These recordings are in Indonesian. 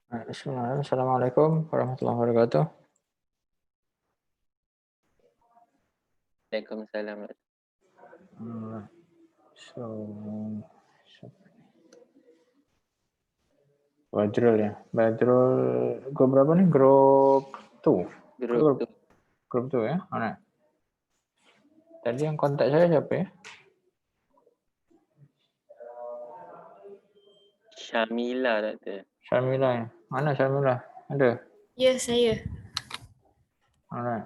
Bismillahirrahmanirrahim. Assalamualaikum warahmatullahi wabarakatuh. Waalaikumsalam. So, Badrul ya. Badrul grup berapa nih? Grup 2. Grup tu Grup 2 ya. Mana? Tadi yang kontak saya siapa ya? Syamila tak tu. Syamila ya. Mana Syamila? Ada? Ya, saya. Alright.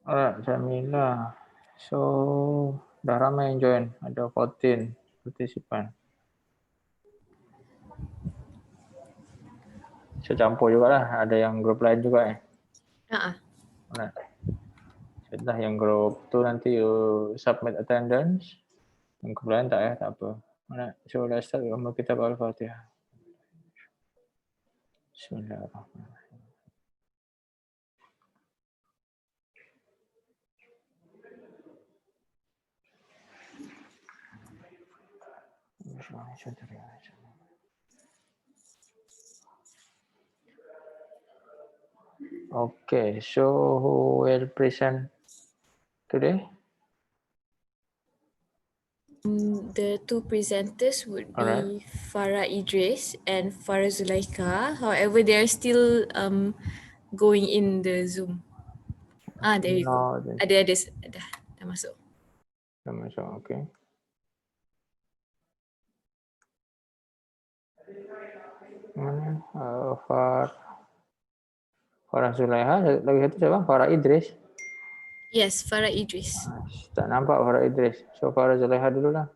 Alright, Syamila. So, dah ramai yang join. Ada 14 partisipan. So, campur juga lah. Ada yang grup lain juga ya. Alright. Setelah yang grup tu nanti you submit attendance. Yang grup lain tak ya, tak apa. Alright. So, let's start with Kitab Al-Fatihah. Bismillahirrahmanirrahim. Okay, so who will present today? The two presenters would be Alright. Farah Idris and Farah Zulaika. However, they are still going in the Zoom. There you go. No, Ada dah masuk. dah masuk, okay. Mana? Farah Zulaiha, lagi satu siapa? Farah Idris. Yes, Farah Idris. Tak nampak Farah Idris. So Farah Zulaiha dulu lah.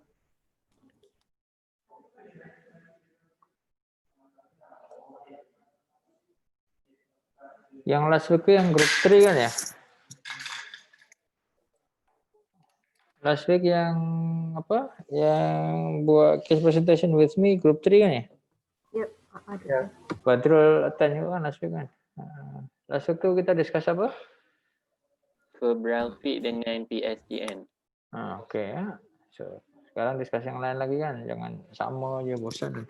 Yang last week yang group 3 kan ya? Last week yang apa? Yang buat case presentation with me group 3 kan ya? Yep, ada. Badrul attend juga kan last week kan? Last week tu kita discuss apa? Verbal fit dengan PSTN. Okay ya. So sekarang discuss yang lain lagi kan? Jangan sama je, bosan.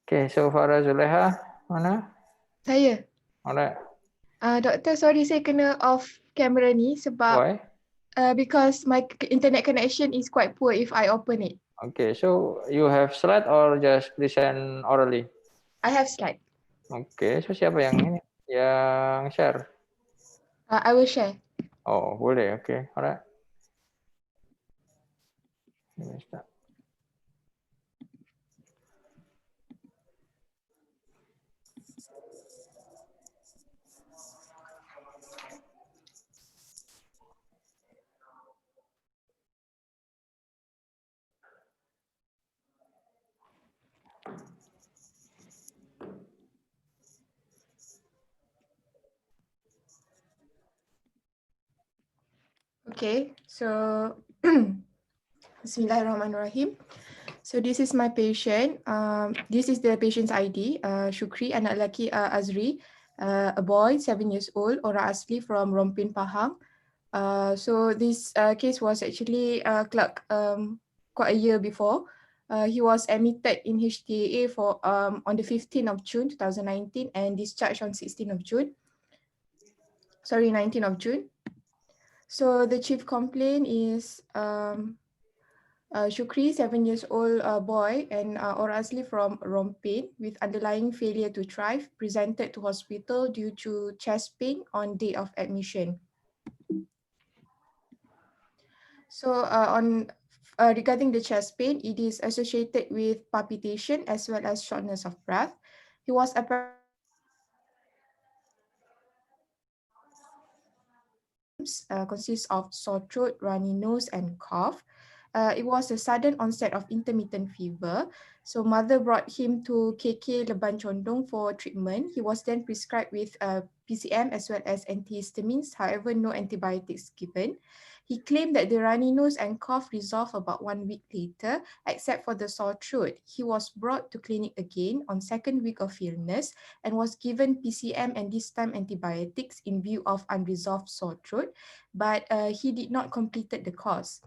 Okay, so Farah Zulaiha mana? Saya. Alright. Doktor, sorry saya kena off kamera ni sebab Why? Because my internet connection is quite poor if I open it. Okay, so you have slide or just present orally? I have slide. Okay, so siapa yang ini? Yang share? I will share. Oh, boleh. Okay, alright. Okay, so Bismillahirrahmanirrahim. So this is my patient. This is the patient's ID. Shukri, anak lelaki Azri, a boy, 7 years old, orang asli from Rompin, Pahang. So this case was actually clerked quite a year before. He was admitted in HTAA for on the 15th of June 2019 and discharged on 16th of June. 19th of June. So the chief complaint is Shukri, 7 years old boy and orang asli from Rompin with underlying failure to thrive, presented to hospital due to chest pain on day of admission. So regarding the chest pain, it is associated with palpitation as well as shortness of breath. He was consists of sore throat, runny nose, and cough. It was a sudden onset of intermittent fever. So mother brought him to KK Leban Condong for treatment. He was then prescribed with PCM as well as antihistamines. However, no antibiotics given. He claimed that the runny nose and cough resolved about 1 week later, except for the sore throat. He was brought to clinic again on 2nd week of illness and was given PCM and this time antibiotics in view of unresolved sore throat, but he did not complete the course.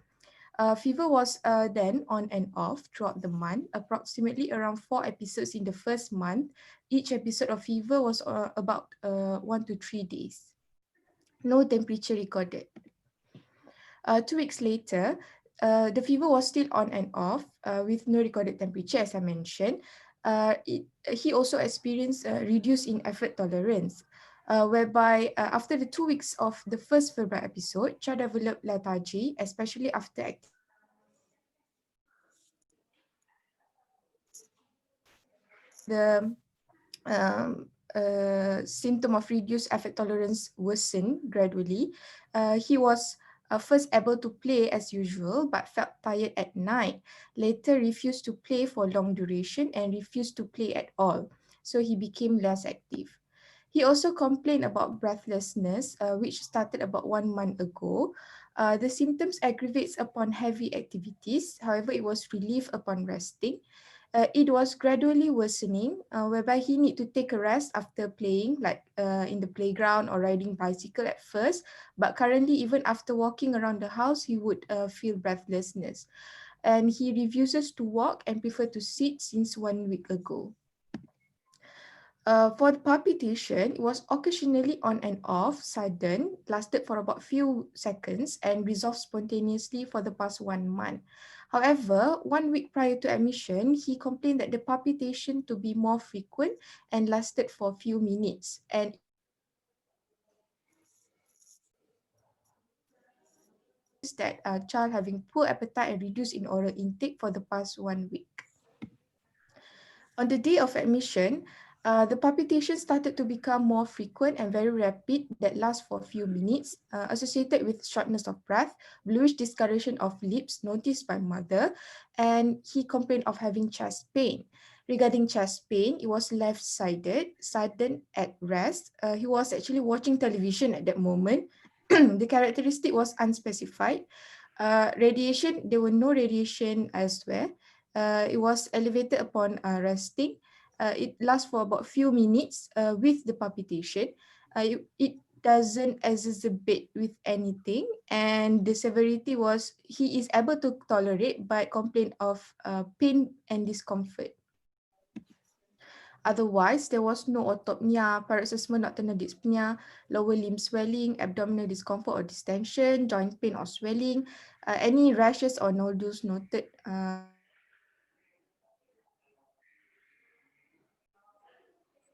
Fever was then on and off throughout the month, approximately around 4 episodes in the first month. Each episode of fever was about 1 to 3 days. No temperature recorded. 2 weeks later, the fever was still on and off with no recorded temperature, as I mentioned. He also experienced reduced in effort tolerance, whereby after the 2 weeks of the first febrile episode, Cha developed lethargy, especially after the symptom of reduced effort tolerance worsened gradually. He was first able to play as usual, but felt tired at night. Later refused to play for long duration and refused to play at all. So he became less active. He also complained about breathlessness, which started about 1 month ago. The symptoms aggravates upon heavy activities. However, it was relief upon resting. It was gradually worsening, whereby he need to take a rest after playing, like in the playground or riding bicycle at first. But currently, even after walking around the house, he would feel breathlessness. And he refuses to walk and prefer to sit since 1 week ago. For the palpitation, it was occasionally on and off, sudden, lasted for about few seconds, and resolved spontaneously for the past 1 month. However, 1 week prior to admission, he complained that the palpitation to be more frequent and lasted for a few minutes. And that child having poor appetite and reduced in oral intake for the past 1 week. On the day of admission, the palpitations started to become more frequent and very rapid that last for a few minutes, associated with shortness of breath, bluish discoloration of lips noticed by mother, and he complained of having chest pain. Regarding chest pain, it was left-sided, sudden at rest. He was actually watching television at that moment. The characteristic was unspecified. Radiation, there were no radiation elsewhere. It was elevated upon resting. It lasts for about a few minutes with the palpitation. It doesn't exacerbate with anything, and the severity was he is able to tolerate but complain of pain and discomfort. Otherwise, there was no autopnia, paroxysmal nocturnal dyspnea, lower limb swelling, abdominal discomfort or distension, joint pain or swelling, any rashes or nodules noted.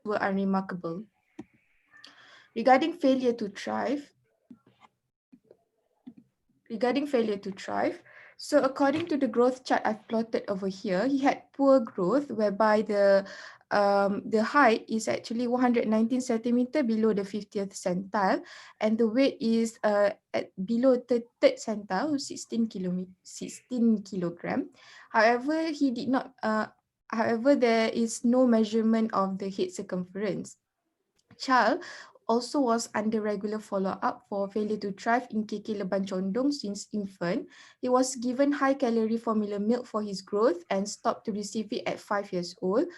Were unremarkable. Regarding failure to thrive, so according to the growth chart I've plotted over here, he had poor growth, whereby the height is actually 119 centimeter below the 50th centile, and the weight is at below the third centile, 16 kilogram. However, however, there is no measurement of the head circumference. Child also was under regular follow-up for failure to thrive in KK Leban Condong since infant. He was given high-calorie formula milk for his growth and stopped to receive it at 5 years old.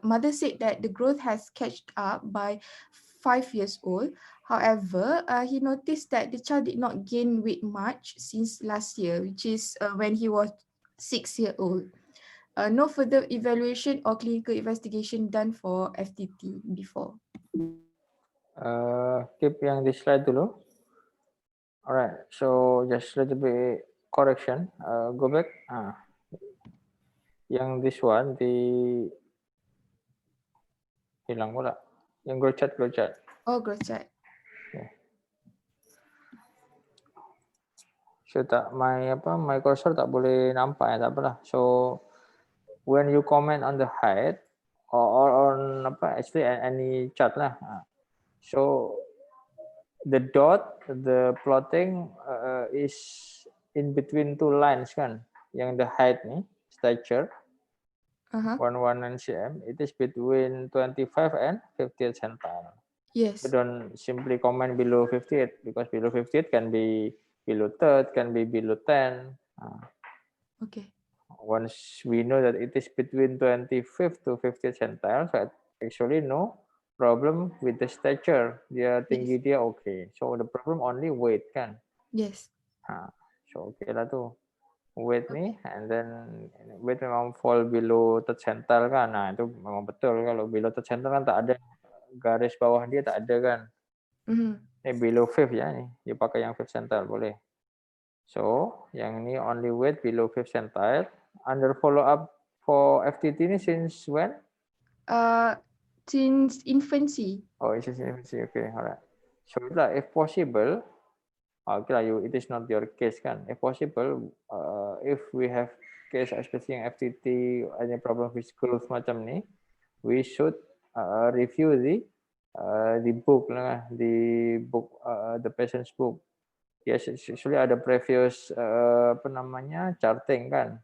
Mother said that the growth has caught up by 5 years old. However, he noticed that the child did not gain weight much since last year, which is when he was 6 years old. No further evaluation or clinical investigation done for FTT before. Keep yang this slide dulu. Alright, so just a little bit correction. Go back. Yang this one, hilang pula. Yang growth chart. Oh, growth chart. Okay. So my cursor tak boleh nampak, tak apalah. So when you comment on the height or on actually any chart lah. So the dot, the plotting is in between two lines kan. Yang the height ni, stature, 119 cm, it is between 25 and 50th centile. Yes. You don't simply comment below 58 because below 58 can be below 3rd, can be below 10. Okay. Once we know that it is between 25th to 50th centile, so actually no problem with the stature. Dia tinggi, yes. Dia okay. So the problem only weight kan. Yes. So okay lah tu. Weight ni, and then weight memang fall below third centile kan. Nah, itu memang betul. Kalau below third centile kan tak ada garis bawah dia, tak ada kan. Below fifth ya ni. Dia pakai yang fifth centile boleh. So, yang ni only weight below fifth centile. Under follow up for FTT ni since when? Since infancy. Oh, since infancy. Okay, alright. So, if possible, okay lah, it is not your case kan. If possible, if we have case especially yang FTT, any problem with growth macam ni, we should review the book lah, the patient's book. Yes, actually ada previous charting kan.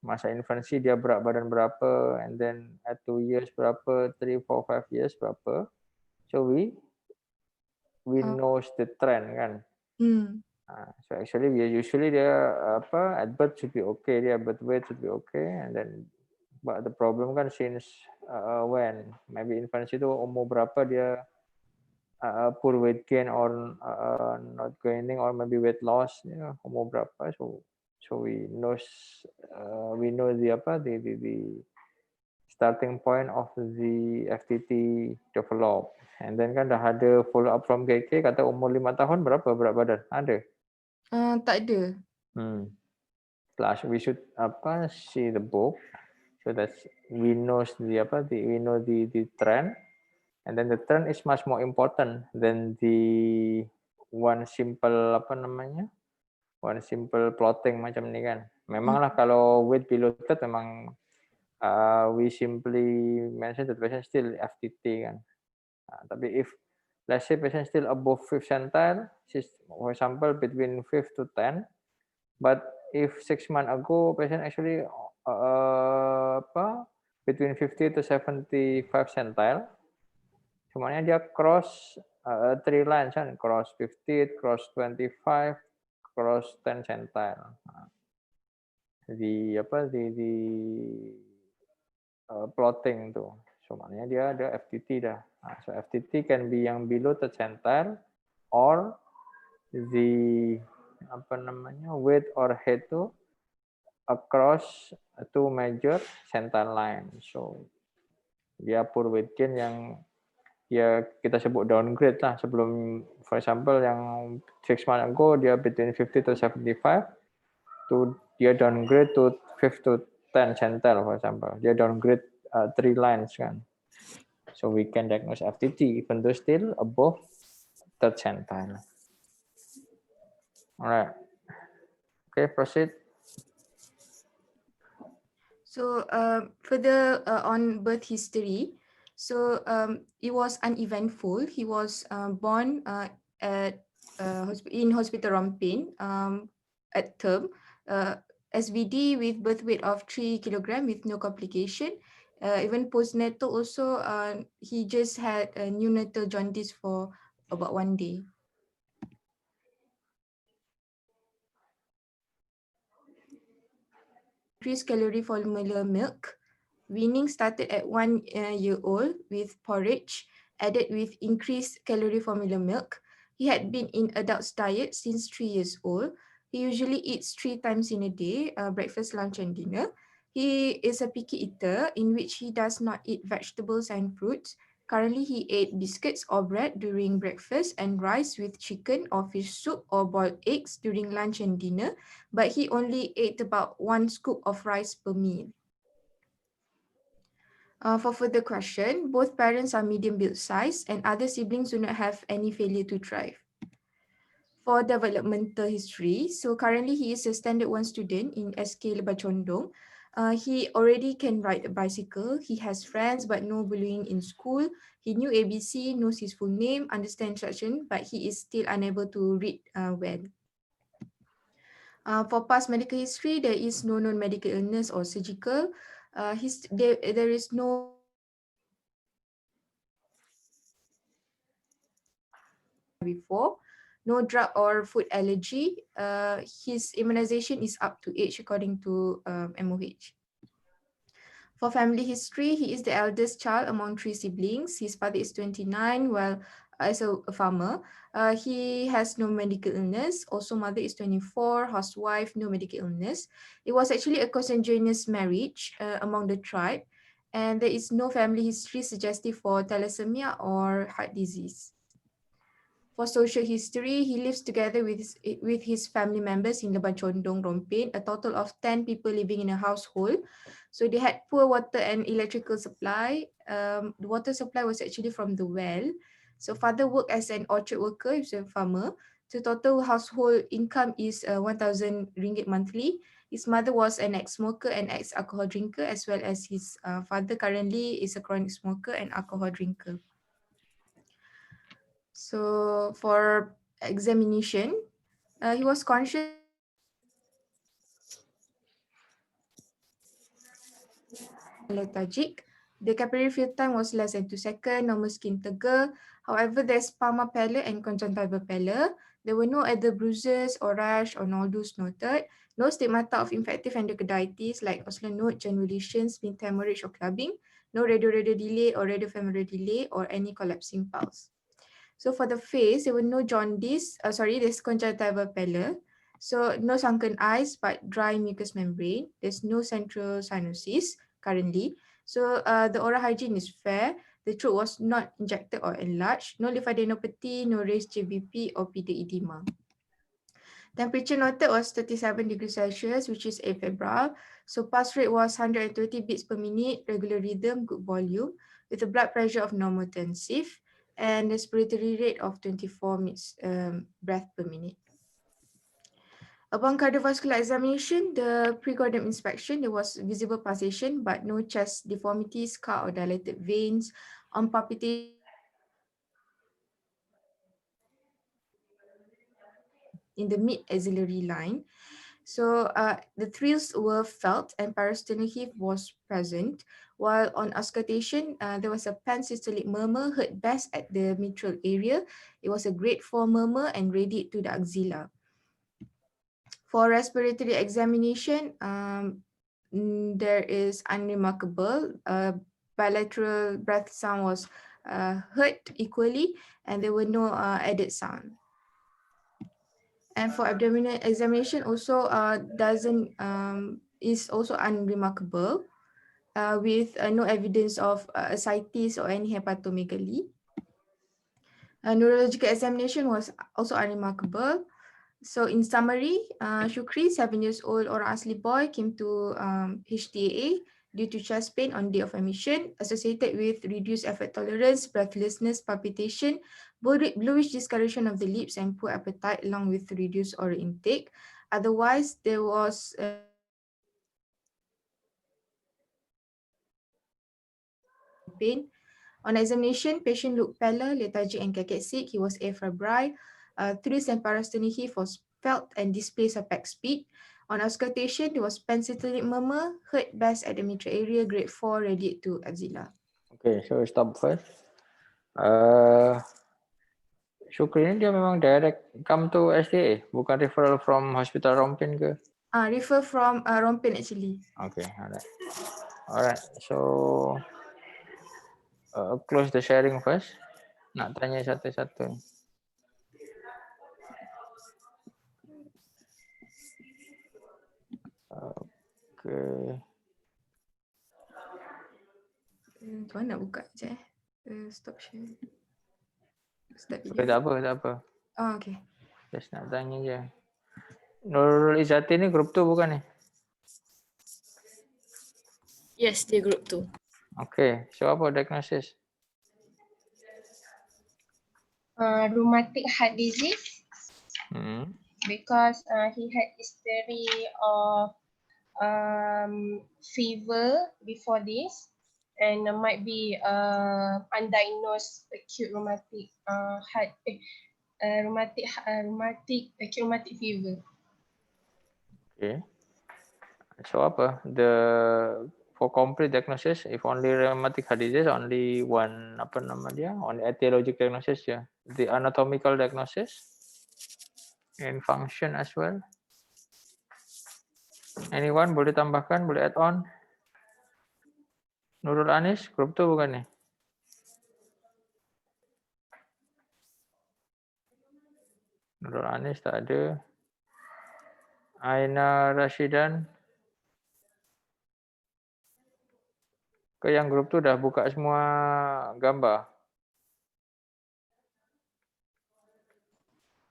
Masa infancy dia berat badan berapa, and then at 2 years berapa, 3, 4, 5 years berapa. So we knows the trend kan. So actually usually dia at birth should be okay, dia birth weight should be okay, and then but the problem kan since when maybe infancy tu umur berapa dia poor weight gain or not gaining or maybe weight loss, umur berapa, so we know the starting point of the FTT develop. And then kan dah ada follow up from KK, kata umur 5 tahun berapa berat badan? Ada? Tak ada. Plus we should see the book so that we know the trend, and then the trend is much more important than the one simple plotting macam ni kan. Memanglah kalau weight below that memang we simply mention that patient still FTT kan. Tapi if let's say patient still above 5th centile, for example between 5 to 10, but if 6 months ago patient actually between 50 to 75 centile, semuanya dia cross 3 lines kan, cross 50, cross 25, cross 10 centile. The plotting tu, so maknanya dia ada FTT dah. So FTT can be yang below third centile or the weight or height tu across two major centile line. So dia poor weight gain yang ya kita sebut downgrade lah. Sebelum, for example, yang 6 months ago dia between 50 to 75, to dia downgrade to 5 to 10 centile, for example. Dia downgrade 3 lines kan. So we can diagnose FTT even though still above third centile. Alright. Okay, proceed. So further on birth history, so it was uneventful. He was born in Hospital Rompin at term, SVD with birth weight of 3 kg with no complication. Even postnatal also, he just had a neonatal jaundice for about 1 day. Increased calorie formula milk. Weaning started at 1 year old with porridge added with increased calorie formula milk. He had been in adult's diet since 3 years old. He usually eats 3 times in a day, breakfast, lunch, and dinner. He is a picky eater in which he does not eat vegetables and fruits. Currently, he ate biscuits or bread during breakfast and rice with chicken or fish soup or boiled eggs during lunch and dinner, but he only ate about 1 scoop of rice per meal. For further question, both parents are medium build size and other siblings do not have any failure to thrive. For developmental history, so currently he is a standard 1 student in SK Lebacondong. He already can ride a bicycle. He has friends but no bullying in school. He knew ABC, knows his full name, understands instruction, but he is still unable to read well. For past medical history, there is no known medical illness or surgical. There is no before, no drug or food allergy. His immunization is up to age according to MOH. For family history, he is the eldest child among 3 siblings. His father is 29, while as a farmer. He has no medical illness. Also, mother is 24, housewife, no medical illness. It was actually a consanguineous marriage among the tribe, and there is no family history suggestive for thalassemia or heart disease. For social history, he lives together with his family members in Leban Condong, Rompin, a total of 10 people living in a household. So they had poor water and electrical supply. The water supply was actually from the well. So father worked as an orchard worker, he was a farmer. So total household income is 1,000 ringgit monthly. His mother was an ex-smoker and ex-alcohol drinker, as well as his father currently is a chronic smoker and alcohol drinker. So for examination, he was conscious. Lethargic. The capillary fill time was less than 2 seconds, normal skin tegar. However, there's palmar pallor and conjunctival pallor. There were no other bruises or rash or nodules noted. No stigmata of infective endocarditis like osseous node, granulation, spleen hemorrhage or clubbing. No radioradial delay or radiofemoral delay or any collapsing pulse. So for the face, there were no jaundice, there's conjunctival pallor. So no sunken eyes, but dry mucous membrane. There's no central cyanosis currently. So the oral hygiene is fair. The throat was not injected or enlarged. No lymphadenopathy, no raised JVP or PD edema. Temperature noted was 37 degrees Celsius, which is afebrile. So pulse rate was 120 beats per minute, regular rhythm, good volume, with a blood pressure of normotensive and respiratory rate of 24 breath per minute. Upon cardiovascular examination, the pre-cordum inspection, there was visible pulsation, but no chest deformity, scar or dilated veins. On palpitation, in the mid-axillary line. So the thrills were felt and parasternal heave was present, while on auscultation, there was a pansystolic murmur heard best at the mitral area. It was a grade 4 murmur and radiate to the axilla. For respiratory examination, there is unremarkable. Bilateral breath sound was heard equally, and there were no added sound. And for abdominal examination also is also unremarkable with no evidence of ascites or any hepatomegaly. Neurological examination was also unremarkable. So in summary, Shukri, 7 years old orang asli boy, came to HTAA due to chest pain on day of admission, associated with reduced effort tolerance, breathlessness, palpitation, bluish discoloration of the lips, and poor appetite, along with reduced oral intake. Otherwise, there was pain. On examination, patient looked pallor, lethargic, and cachextic. He was afebrile. Thrills and parasternal heave was felt and displays of pack speed. On auscultation, there was pansystolic murmur, heard best at the mitral area, grade 4, radiate to axilla. Okay, so stop first. Shukri ni dia memang direct come to SDA, bukan referral from hospital Rompin ke? Refer from Rompin actually. Okay, alright. So close the sharing first. Nak tanya satu-satu. Okay. Tuan nak buka je. Stop share. Start Okay, tak apa. Oh, okay. Just nak tanya je. Nurul Izzati ni group 2 bukan ni? Yes, dia group 2. Okay, so apa diagnosis? Rheumatic heart disease because he had history of fever before this, and might be undiagnosed acute rheumatic acute rheumatic fever. Okay. So apa? For complete diagnosis, if only rheumatic heart disease, only one only etiologic diagnosis je. The anatomical diagnosis and function as well. Anyone boleh tambahkan, boleh add on? Nurul Anis, group 2 bukan ni? Nurul Anis tak ada. Aina Rashidan. Ke yang grup tu dah buka semua gambar?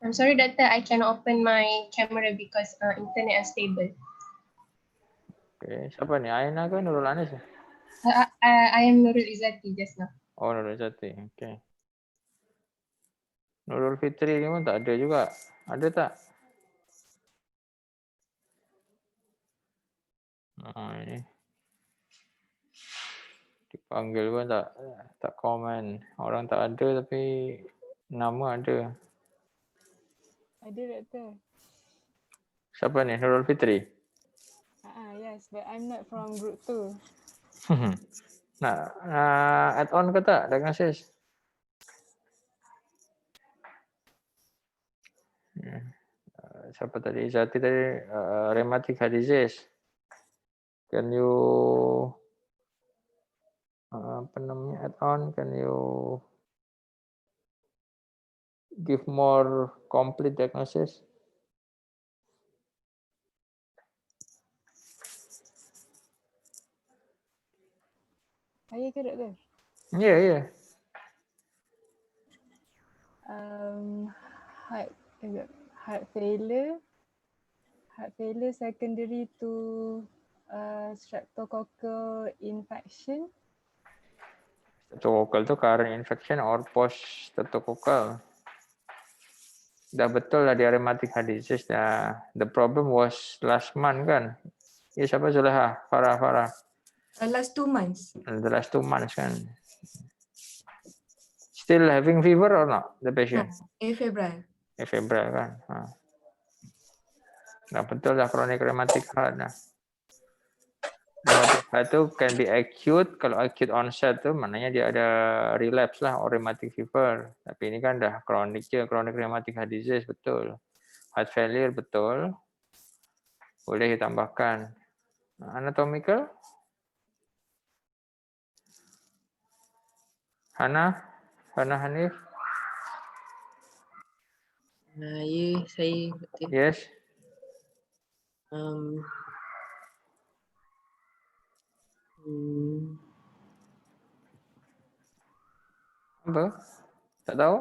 I'm sorry, Doctor, I cannot open my camera because internet unstable. Okay. Siapa ni? Aina ke Nurul Anis? I am Nurul Izzati just now. Oh, Nurul Izzati. Okay. Nurul Fitri ni pun tak ada juga. Ada tak? Ini. Dipanggil pun tak komen. Orang tak ada tapi nama ada. Ada, Doktor. Siapa ni? Nurul Fitri? Yes, but I'm not from group 2. Nak add on ke tak diagnosis? Siapa tadi? Izzati tadi rheumatic heart disease. Can you apa namanya add on? Can you give more complete diagnosis? Saya ke, Doktor? Ya, ya. Heart failure secondary to streptococcal infection. Streptococcal tu current infection or post streptococcal. Dah betul lah dia rheumatic heart disease dah. The problem was last month kan? Ya, siapa Zuleha? Farah. Last 2 months. The last 2 months kan. Still having fever or not, the patient? Febrile. Febrile kan. Dah betul lah chronic rheumatic heart dah. Rheumatic heart tu can be acute. Kalau acute onset tu maknanya dia ada relapse lah or rheumatic fever. Tapi ini kan dah chronic je, chronic rheumatic heart disease betul. Heart failure betul. Boleh ditambahkan. Anatomical? Hana Hanif? Ya, saya betul. Yes. Apa? Tak tahu?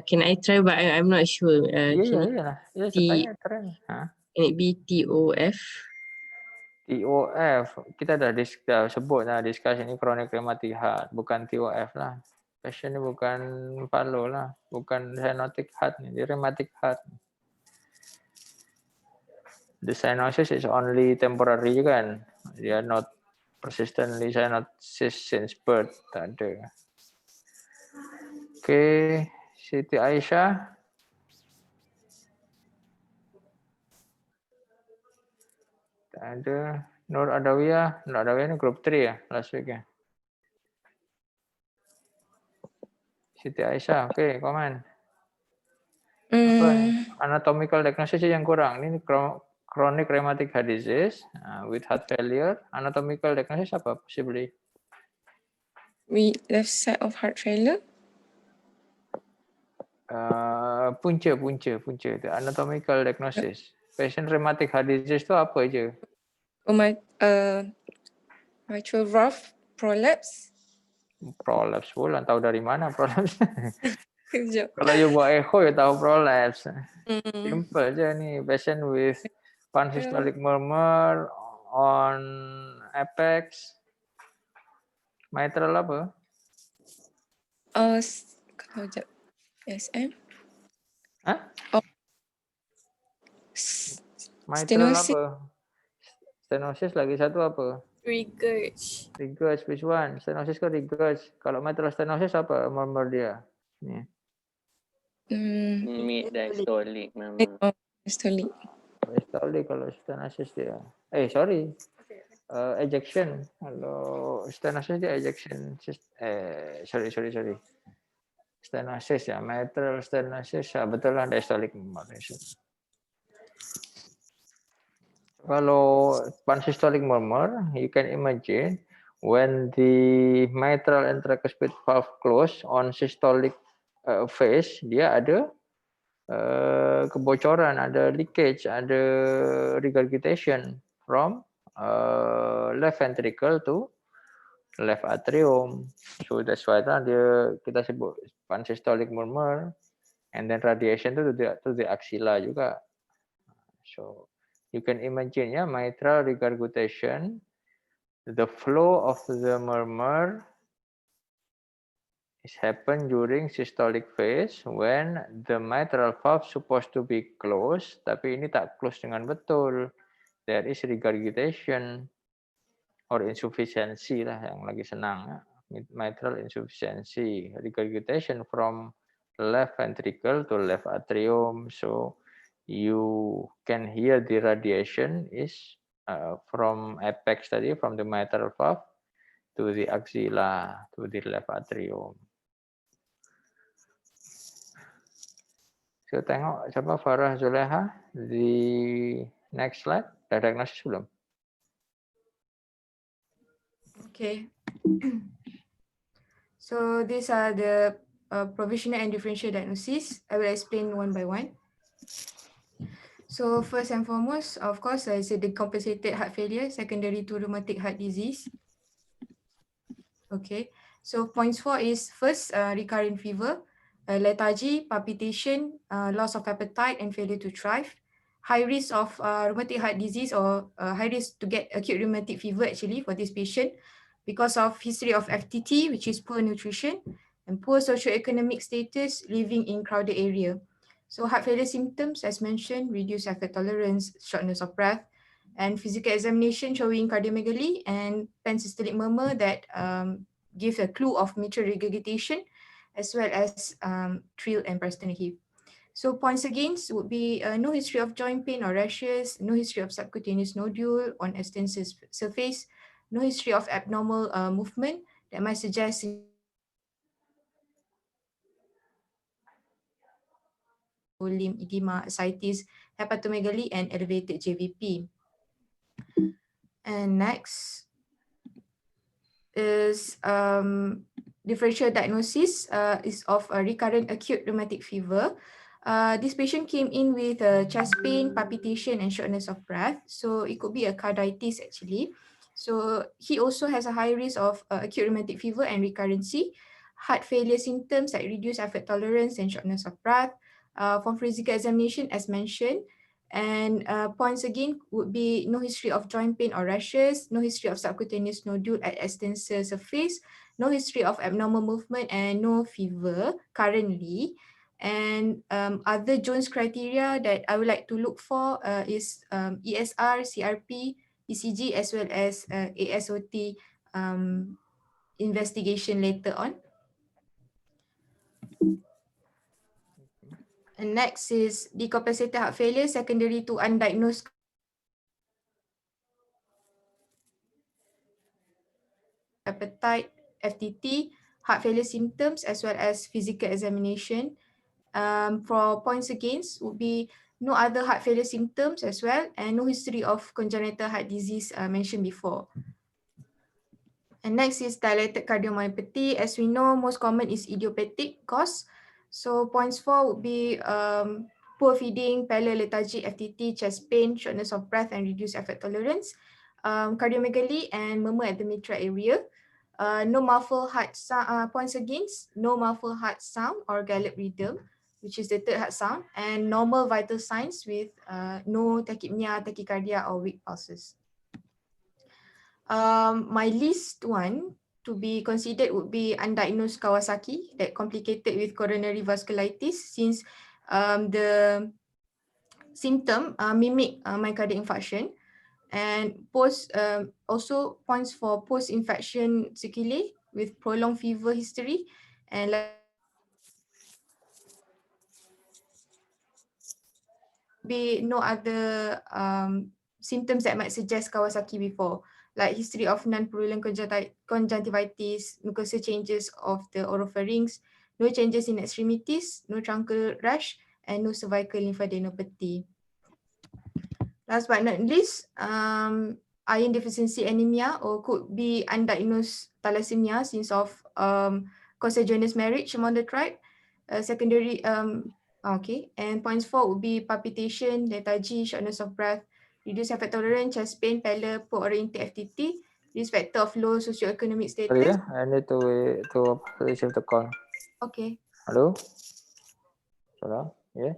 Can I try, but I'm not sure. Ya, saya try. Can it be TOF? TOF, kita dah sebut dah discuss ini chronic rheumatic heart, bukan TOF lah. Patient ni bukan Palo lah, bukan cyanotic heart ni, dia rheumatic heart. The cyanosis is only temporary je kan, dia not persistently cyanosis since birth, tak ada. Okay, Siti Aisyah. Tak ada. Nur Adawiyah ni group 3 ya, last week ya. Siti Aisyah, okay, komen. Anatomical diagnosis yang kurang. Ini chronic rheumatic heart disease with heart failure. Anatomical diagnosis apa possibly? With left side of heart failure? Punca. The anatomical diagnosis. Patient rheumatic heart disease tu apa je? Mitral valve prolapse. Prolapse pula, tahu dari mana prolapse? Kejap. Kalau you buat echo, you tahu prolapse. Simple je ni. Patient with pansystolic murmur on apex. Mitral apa? Kejap. SM? Mitral apa? Stenosis lagi satu apa? Regurg. Regurg, which one? Stenosis ke regurg? Kalau mitral stenosis apa murmur dia? Ni. Mid diastolic memang. Diastolic kalau stenosis dia. Ejection. Kalau stenosis dia ejection. Sorry. Stenosis ya, mitral stenosis ya, betul lah diastolic murmur. Kalau pansystolic murmur, you can imagine when the mitral and tricuspid valve close on systolic phase, dia ada kebocoran, ada leakage, ada regurgitation from left ventricle to left atrium. So that's why dia kita sebut pansystolic murmur, and then radiation to the axilla juga. So you can imagine mitral regurgitation, the flow of the murmur is happen during systolic phase when the mitral valve supposed to be closed, tapi ini tak close dengan betul. There is regurgitation or insufficiency lah yang lagi senang. Mitral insufficiency, regurgitation from left ventricle to left atrium. So you can hear the radiation is from apex tadi, from the mitral valve to the axilla, to the left atrium. So tengok siapa Farah Zuleha di next slide. Dah diagnosis belum? Okay. So these are the provisional and differential diagnosis. I will explain one by one. So first and foremost, of course, is a decompensated heart failure secondary to rheumatic heart disease. Okay. So points 4 is first, recurrent fever, lethargy, palpitation, loss of appetite, and failure to thrive. High risk of rheumatic heart disease, or high risk to get acute rheumatic fever actually for this patient because of history of FTT, which is poor nutrition, and poor socioeconomic status, living in crowded area. So heart failure symptoms, as mentioned, reduced effort tolerance, shortness of breath, and physical examination showing cardiomegaly and pansystolic murmur that give a clue of mitral regurgitation, as well as trill and parasternal heave. So points against would be no history of joint pain or rashes, no history of subcutaneous nodule on extensor surface, no history of abnormal movement that might suggest limb edema, ascites, hepatomegaly, and elevated JVP. And next is differential diagnosis is of a recurrent acute rheumatic fever. This patient came in with chest pain, palpitation, and shortness of breath. So it could be a carditis actually. So he also has a high risk of acute rheumatic fever and recurrency, heart failure symptoms like reduced effort tolerance and shortness of breath. From physical examination, as mentioned, and points again would be no history of joint pain or rashes, no history of subcutaneous nodule at extensor surface, no history of abnormal movement, and no fever currently. And other Jones criteria that I would like to look for is ESR, CRP, ECG, as well as ASOT investigation later on. And next is decompensated heart failure secondary to undiagnosed appetite, FTT, heart failure symptoms, as well as physical examination. For points against would be no other heart failure symptoms as well, and no history of congenital heart disease mentioned before. And next is dilated cardiomyopathy. As we know, most common is idiopathic cause. So points 4 would be poor feeding, pallor, lethargy, FTT, chest pain, shortness of breath, and reduced effort tolerance, cardiomegaly, and murmur at the mitral area. No muffled heart sound, points against, no muffled heart sound or gallop rhythm, which is the third heart sound, and normal vital signs with no tachypnea, tachycardia, or weak pulses. My least one to be considered would be undiagnosed Kawasaki that complicated with coronary vasculitis, since the symptom mimic myocardial infarction, and also points for post-infection sequelae with prolonged fever history and be no other symptoms that might suggest Kawasaki before, like history of non-purulent conjunctivitis, mucosal changes of the oropharynx, no changes in extremities, no truncal rash, and no cervical lymphadenopathy. Last but not least, iron deficiency anemia, or could be undiagnosed thalassemia since of consanguineous marriage among the tribe, Secondary, okay. And points 4 would be palpitation, lethargy, shortness of breath, reduced effect tolerance, chest pain, pallor, poor oriented FTT, risk factor of low socioeconomic Sorry status. ya, I need to receive the call. Okay. Halo? Salah? Ya?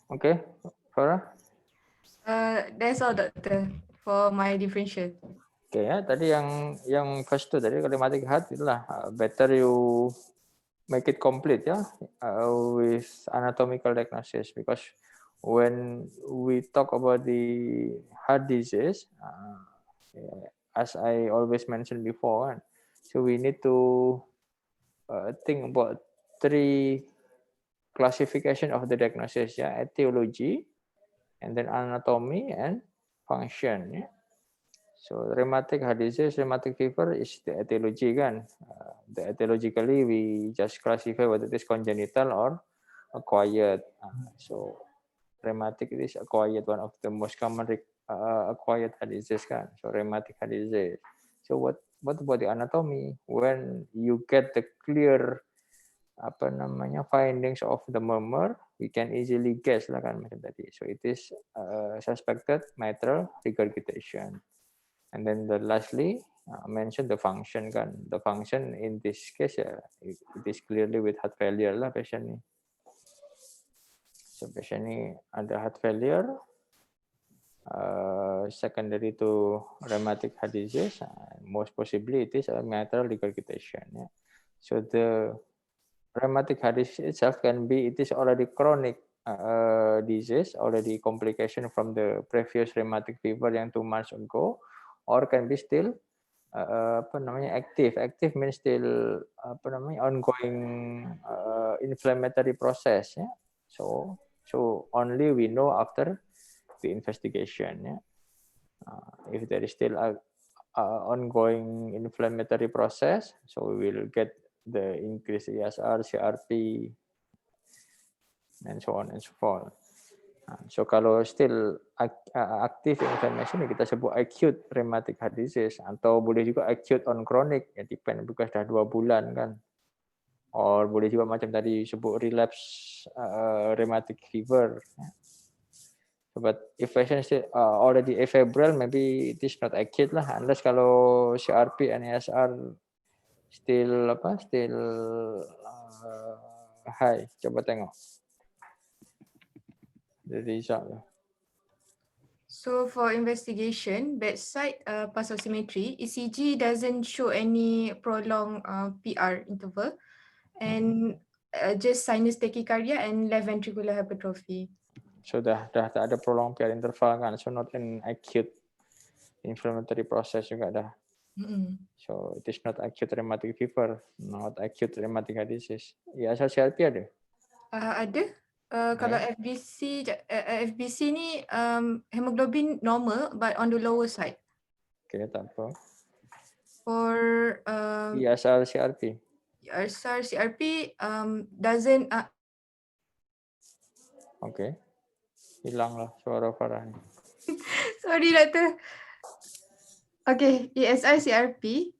Okay, Farah? That's all, Doctor, for my differential. Oke ya, tadi yang first two tadi climatic heart itulah better you make it complete ya with anatomical diagnosis, because when we talk about the heart disease, as I always mentioned before, kan, so we need to think about three classification of the diagnosis ya, etiology, and then anatomy and function ya. So rheumatic heart disease, rheumatic fever is the etiology kan. The etiologically we just classify whether it is congenital or acquired. So rheumatic it is acquired, one of the most common acquired heart disease kan. So rheumatic heart disease. So what about the anatomy? When you get the clear findings of the murmur, we can easily guess lah kan macam tadi. So it is suspected mitral regurgitation. And then lastly, mention the function kan. The function in this case ya, it is clearly with heart failure lah patient ni. So patient ni ada heart failure, secondary to rheumatic heart disease, most possibly it is a mitral regurgitation. Ya. So the rheumatic heart disease itself can be, it is already chronic disease, already complication from the previous rheumatic fever yang 2 months ago, or can be still active. Active means still ongoing inflammatory process. Yeah. So only we know after the investigation. Yeah. If there is still a ongoing inflammatory process, so we will get the increased ESR, CRP, and so on and so forth. So kalau still active inflammation, kita sebut acute rheumatic heart disease, atau boleh juga acute on chronic, ya depend, because dah 2 bulan kan. Or boleh juga macam tadi sebut relapse rheumatic fever. But if patient still already afebrile, maybe it is not acute lah, unless kalau CRP and ESR still high. Coba tengok the result. So for investigation, bedside pulse oximetry, ECG doesn't show any prolonged PR interval, and just sinus tachycardia and left ventricular hypertrophy. So dah tak ada prolonged PR interval kan, so not an acute inflammatory process juga dah. So it is not acute rheumatic fever, not acute rheumatic heart disease. Ya, asal CRP ada? Ada. Kalau FBC ni hemoglobin normal but on the lower side. Oke, tak apa. For ESR CRP. ESR CRP doesn't Oke. Hilanglah suara Farah ni. sorry Doctor. Okay, ESR CRP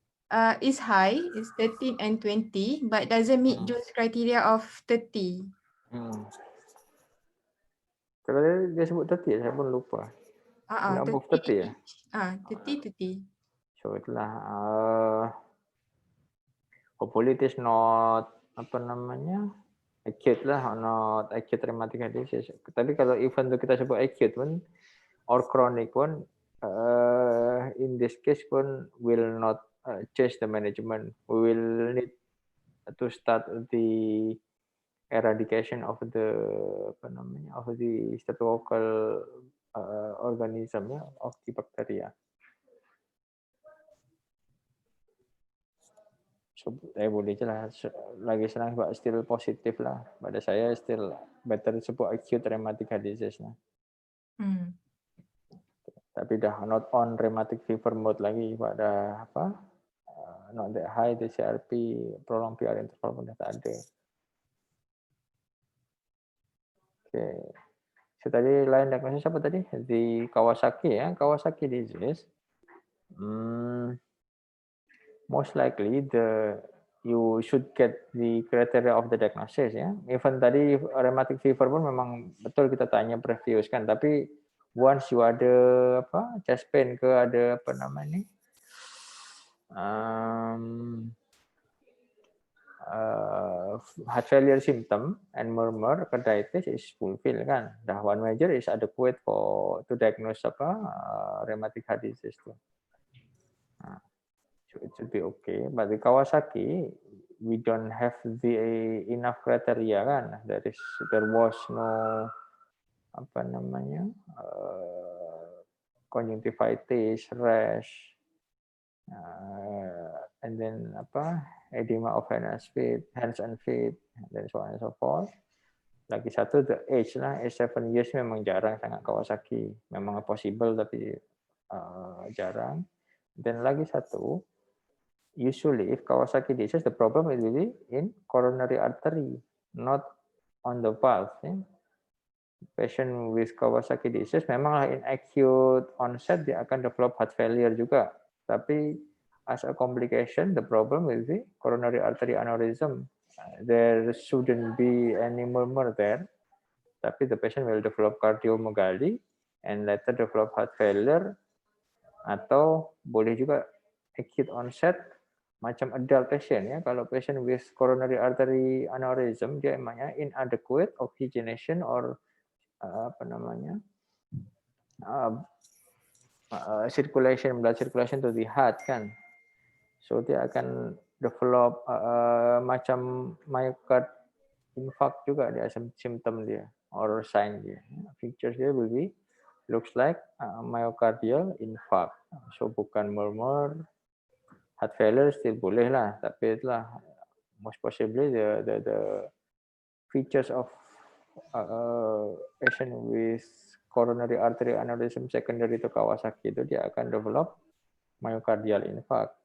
is high, is 13 and 20, but doesn't meet Jones criteria of 30. Kalau dia sebut 30, saya pun lupa. Above 30 ya? 30. So itulah hopefully it is not acute lah, not acute rheumatic heart disease. Tapi kalau even tu kita sebut acute pun or chronic pun in this case pun will not change the management. We will need to start the eradication of the streptococcal organism of the bacteria. So, boleh je lah. Lagi senang sebab still positif lah. Pada saya still better sebut acute rheumatic heart disease lah. Tapi dah not on rheumatic fever mode lagi. Sebab dah not that high, the CRP, prolonged PR interval pun dah tak ada. Okay. So tadi lain diagnosis apa tadi? The Kawasaki ya, Kawasaki disease. Most likely you should get the criteria of the diagnosis ya. Even tadi rheumatic fever pun memang betul kita tanya previous kan, tapi once you ada chest pain ke ada heart failure symptom and murmur carditis is fulfill kan. Dah one major is adequate to diagnose rheumatic heart disease tu. So it should be okay. But the Kawasaki, we don't have the enough criteria kan. There was no conjunctivitis, rash, and then edema of hands and feet, and then so on and so forth. Lagi satu the age lah, age 7 years memang jarang sangat Kawasaki. Memang possible tapi jarang. Dan lagi satu, usually if Kawasaki disease, the problem will be in coronary artery, not on the valve. Patient with Kawasaki disease memanglah in acute onset dia akan develop heart failure juga. Tapi as a complication, the problem will be coronary artery aneurysm. There shouldn't be any murmur there. Tapi the patient will develop cardiomegaly and later develop heart failure, atau boleh juga acute onset macam adult patient ya. Kalau patient with coronary artery aneurysm dia emangnya inadequate oxygenation or circulation, blood circulation to the heart kan. So dia akan develop macam myocard infarct juga dia symptom dia or sign dia. Features dia will be looks like myocardial infarct. So bukan murmur, heart failure still boleh lah, tapi itulah most possibly the features of patient with coronary artery aneurysm secondary to Kawasaki itu dia akan develop myocardial infarct.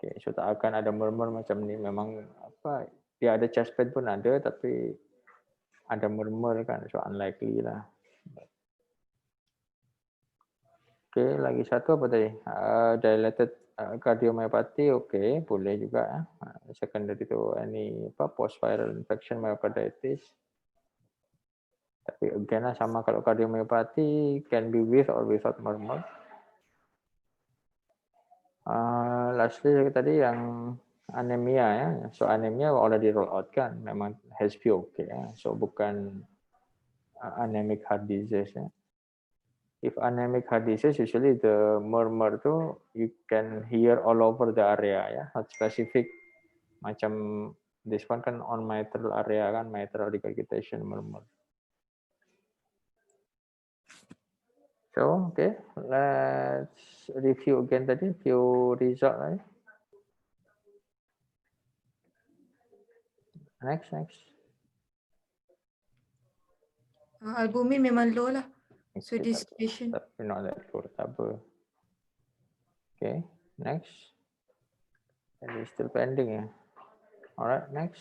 Okay, so tak akan ada murmur macam ni. Memang dia ada chest pain pun ada, tapi ada murmur kan, so unlikely lah. Okay, lagi satu apa tadi? Dilated cardiomyopathy, okay, boleh juga. Secondary to any post-viral infection myocarditis. Tapi again lah sama kalau cardiomyopathy can be with or without murmur. Lastly tadi yang anemia ya. So anemia already roll out kan, memang HB okay ya. So bukan anemic heart disease ya. If anemic heart disease, usually the murmur tu you can hear all over the area ya, not specific. Macam this one kan on mitral area kan, mitral regurgitation murmur. So okay, let's review again tadi few result. Next. Albumin memang low lah. So Okay, this patient. tapi not that low, tak apa. Okay, next. And it's still pending ya. Alright, next.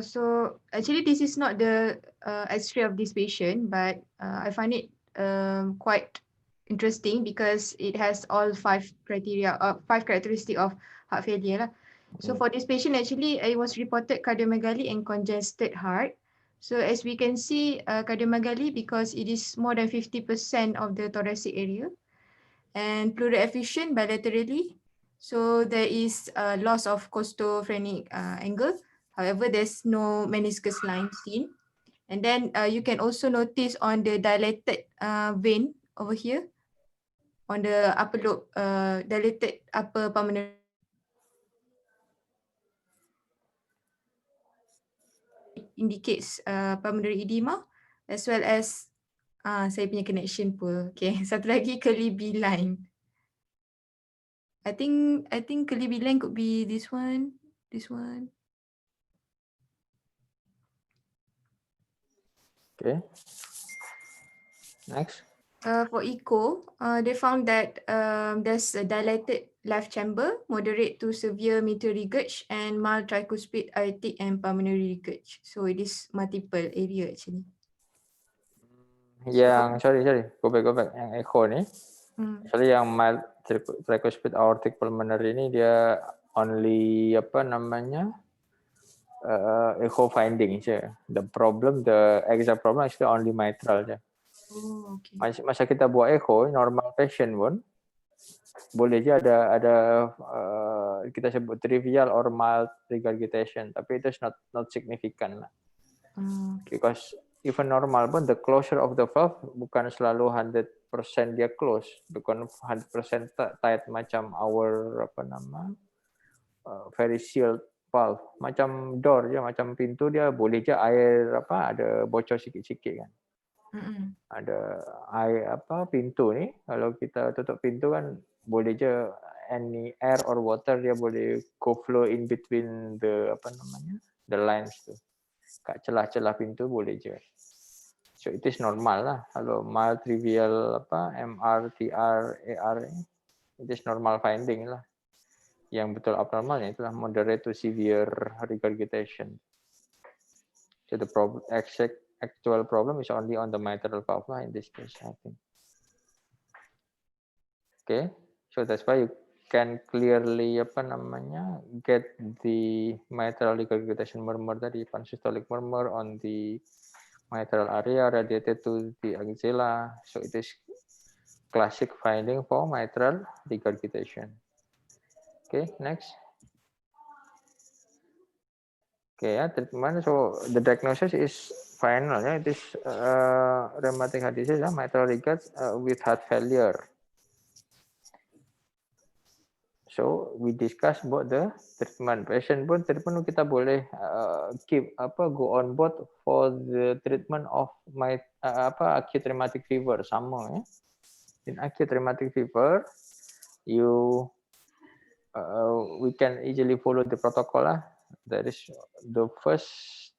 So actually this is not the X-ray of this patient, but I find it quite interesting because it has all 5 characteristic of heart failure lah. So for this patient, actually it was reported cardiomegaly and congested heart. So as we can see, cardiomegaly because it is more than 50% of the thoracic area, and pleural effusion bilaterally. So there is a loss of costophrenic angle. However, there's no meniscus line seen. And then you can also notice on the dilated vein over here, on the upper lobe, dilated upper pulmonary indicates pulmonary edema, as well as saya punya connection pun. Okay, satu lagi curly B line. I think curly B line could be this one. Okay. Next. For echo, they found that there's a dilated left chamber, moderate to severe mitral regurg, and mild tricuspid aortic and pulmonary regurg. So it is multiple area actually. Yang sorry, go back. Yang echo ni, actually yang mild tricuspid aortic pulmonary ni dia only echo finding je. The exact problem actually only mitral je. Oh, okay. Masa kita buat echo, normal patient pun boleh je ada kita sebut trivial or mild regurgitation, tapi itu not significant lah. Because even normal pun the closure of the valve bukan selalu 100% dia close, bukan 100% tight macam our very sealed valve, macam door je, macam pintu dia boleh je air ada bocor sikit-sikit kan. Ada air pintu ni, kalau kita tutup pintu kan boleh je any air or water dia boleh go flow in between the the lines tu, kat celah-celah pintu boleh je. So it is normal lah. Kalau mild trivial MR, TR, AR it is normal finding lah. Yang betul abnormalnya itulah moderate to severe regurgitation. So the actual problem is only on the mitral valve lah in this case, I think. Okay, so that's why you can clearly get the mitral regurgitation murmur tadi, pansystolic murmur on the mitral area radiated to the axilla. So it is classic finding for mitral regurgitation. Okay, next. Okay, treatment. So the diagnosis is final. It is rheumatic heart disease, mitral regurg with heart failure. So we discuss about the treatment. Patient pun treatment kita boleh go on board for the treatment of acute rheumatic fever sama ya. In acute rheumatic fever, we can easily follow the protocol lah. That is the first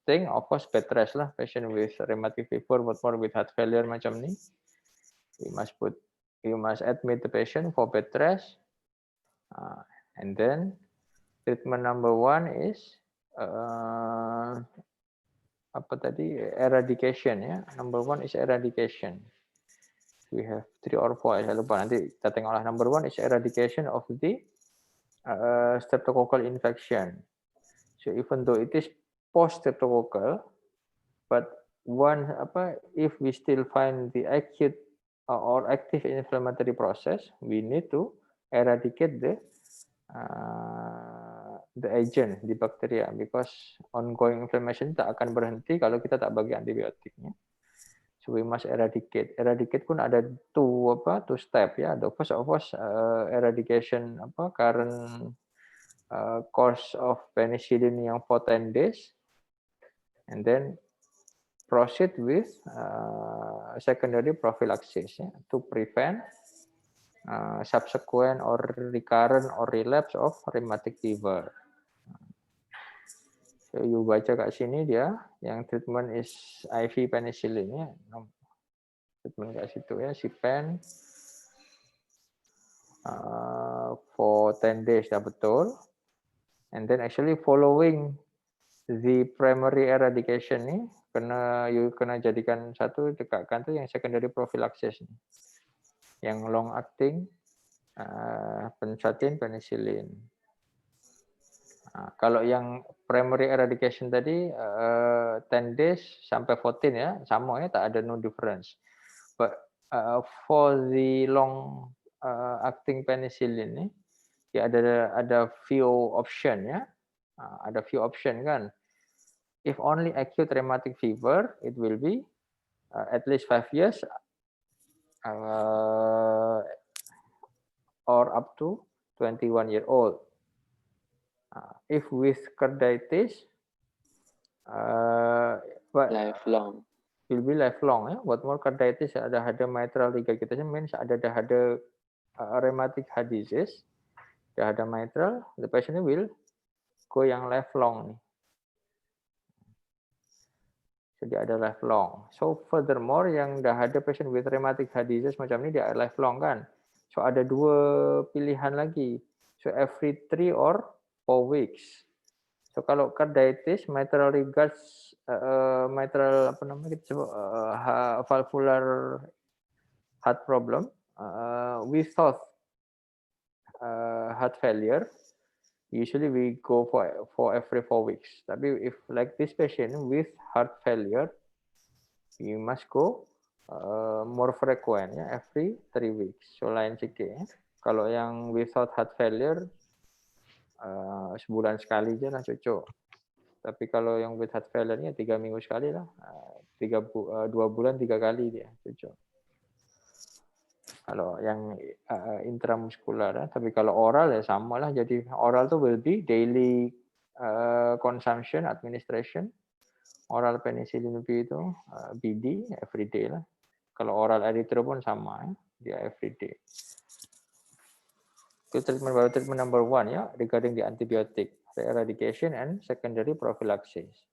thing, of course, bed rest lah. Patient with rheumatic fever, but more with heart failure macam ni, you must admit the patient for bed rest, and then treatment number 1 is eradication ya. Number 1 is eradication. We have 3 or 4, saya lupa, nanti kita tengoklah. Number 1 is eradication of the streptococcal infection. So even though it is post-streptococcal, but if we still find the acute or active inflammatory process, we need to eradicate the agent, the bacteria, because ongoing inflammation tak akan berhenti kalau kita tak bagi antibiotiknya. So we must eradicate. Eradicate pun ada two step ya. The first of course eradication current course of penicillin yang for 10 days, and then proceed with secondary prophylaxis to prevent subsequent or recurrent or relapse of rheumatic fever. So you baca kat sini dia yang treatment is IV penicillin ya. Treatment kat situ ya, si pen for 10 days dah betul. And then actually following the primary eradication ni you kena jadikan satu dekatkan tu yang secondary prophylaxis ni. Yang long acting pensatin penicillin. Kalau yang primary eradication tadi 10 days sampai 14 ya, sama ya, tak ada no difference. But for the long acting penicillin ni, dia ada few option ya. Ada few option kan. If only acute rheumatic fever, it will be at least 5 years or up to 21-year-old. If with carditis, Lifelong. will be lifelong. Ya. What more carditis ada mitral regurgitation means ada rheumatic heart disease, ada mitral, the patient will go yang lifelong. Jadi ada lifelong. So furthermore yang dah ada patient with rheumatic heart disease macam ni dia lifelong kan. So ada dua pilihan lagi. So every 3 or 4 weeks. So kalau carditis, mitral regurg, mitral apa namanya kita sebut valvular heart problem, without heart failure, usually we go for every 4 weeks. Tapi if like this patient with heart failure, you must go more frequent ya, every 3 weeks. So lain sikit ya. Kalau yang without heart failure sebulan sekali je lah cukup. Tapi kalau yang with heart failure ni 3 minggu sekali lah. 2 bulan 3 kali dia cukup. Kalau yang intramuskular, tapi kalau oral ya sama lah. Jadi oral tu will be daily consumption, administration. Oral penicillin B itu BD everyday lah. Kalau oral erythro pun sama ya, dia everyday. Itu treatment baru, treatment number 1 ya, regarding the antibiotic, eradication and secondary prophylaxis.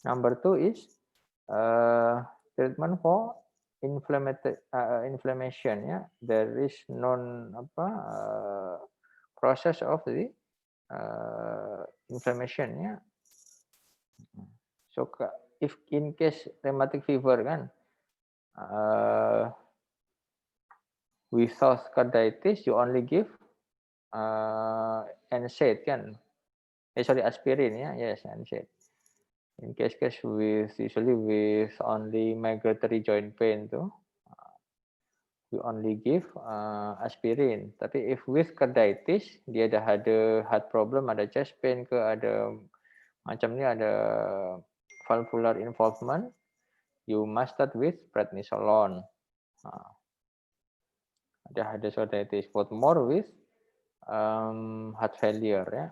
Number 2 is treatment for inflammation ya. There is process of the inflammation ya. So if in case rheumatic fever kan, without carditis you only give NSAID kan, aspirin ya, yes NSAID. In case usually with only migratory joint pain tu, we only give aspirin. Tapi if with carditis, dia dah ada heart problem, ada chest pain ke, ada macam ni, ada valvular involvement, you must start with prednisolone. Ada carditis, but more with heart failure ya.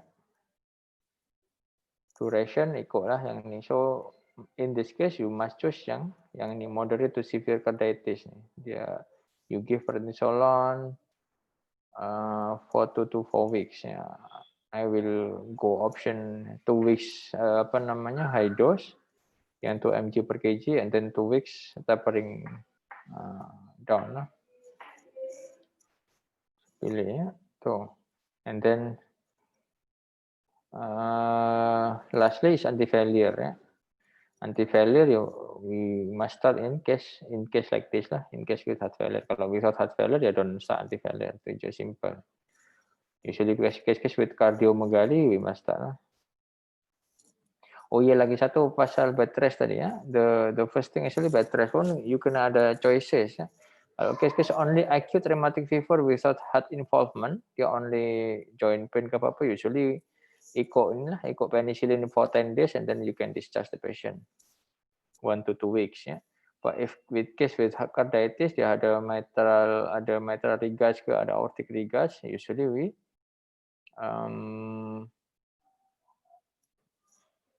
Duration ikutlah yang ni. So in this case you must choose yang ni, moderate to severe carditis ni. Dia you give prednisolone for 2 to 4 weeks ya. I will go option 2 weeks high dose yang 2 mg per kg, and then 2 weeks tapering down lah. Pilih ya. Tuh. And then lastly is anti-failure ya. Anti-failure we must start in case like this lah. In case with heart failure. Kalau without heart failure dia don't start anti-failure. Itu je simple. Usually case with cardiomegaly we must start lah. Oh iya, lagi satu pasal bed rest tadi ya. The first thing actually bed rest pun you kena ada choices ya. Kalau case only acute rheumatic fever without heart involvement, dia only joint pain ke apa-apa, usually ikut penicillin for 10 days and then you can discharge the patient 1 to 2 weeks ya. But if with carditis dia ada mitral regurg ke, ada aortic regurg, usually we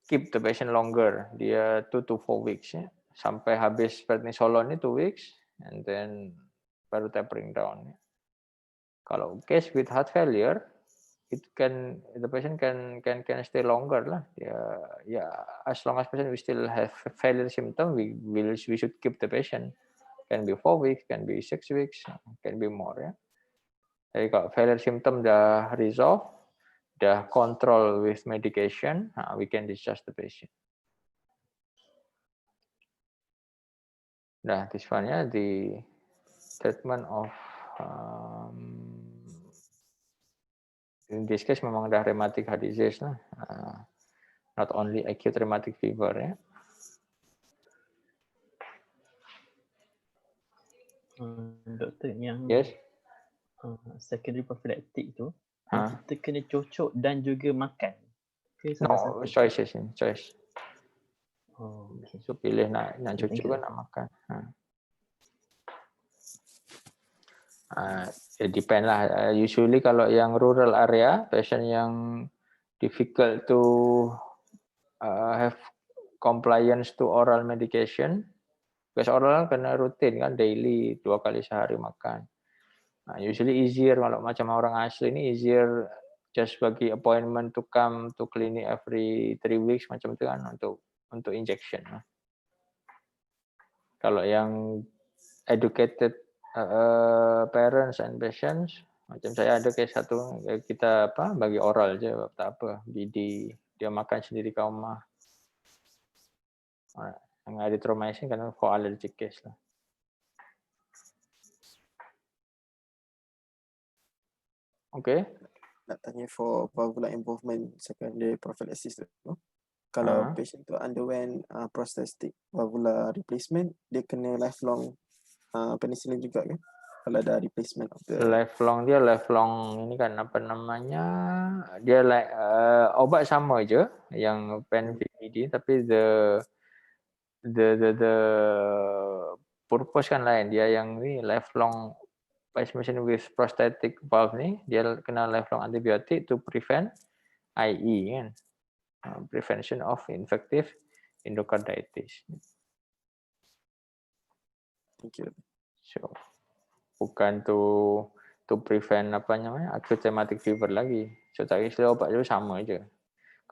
keep the patient longer, dia 2 to 4 weeks ya. Sampai habis prednisolone ni 2 weeks and then baru tapering down ya. Kalau case with heart failure the patient can stay longer lah. Yeah, as long as patient we still have failure symptom, we should keep the patient. Can be 4 weeks, can be 6 weeks, can be more ya. Jadi kalau failure symptom dah resolve, dah control with medication, we can discharge the patient. Nah, this one ya, the treatment of in this case memang dah rheumatic heart disease lah, not only acute rheumatic fever ya. Doktor, yang Yes. secondary prophylactic tu, kita kena cocok dan juga makan. No, choices ini, choice. Oh, okay. So pilih nak cucuk kan nak makan. It depend lah. Usually kalau yang rural area, patient yang difficult to have compliance to oral medication, because oral kena rutin kan, daily 2 kali sehari makan. Usually easier kalau macam orang asli ini, easier just bagi appointment to come to clinic every 3 weeks macam itu kan, untuk injection. Kalau yang educated parents and patients, macam saya ada case satu, kita bagi oral je, tak apa, BD dia makan sendiri kat rumah. Yang erythromycin kan for allergic case lah. Okay. Nak tanya for valvular involvement secondary prophylaxis tu. Kalau patient tu underwent prosthetic valvular replacement, dia kena lifelong penicillin juga kan? Kalau ada replacement of the lifelong ini kan apa namanya, dia obat sama je yang PenVD, tapi the purpose kan lain. Dia yang ni lifelong patient with prosthetic valve ni, dia kena lifelong antibiotic to prevent IE kan, prevention of infective endocarditis. Thank you. So bukan to prevent apa namanya acute rheumatic fever lagi. So tak kisah obat itu sama aja.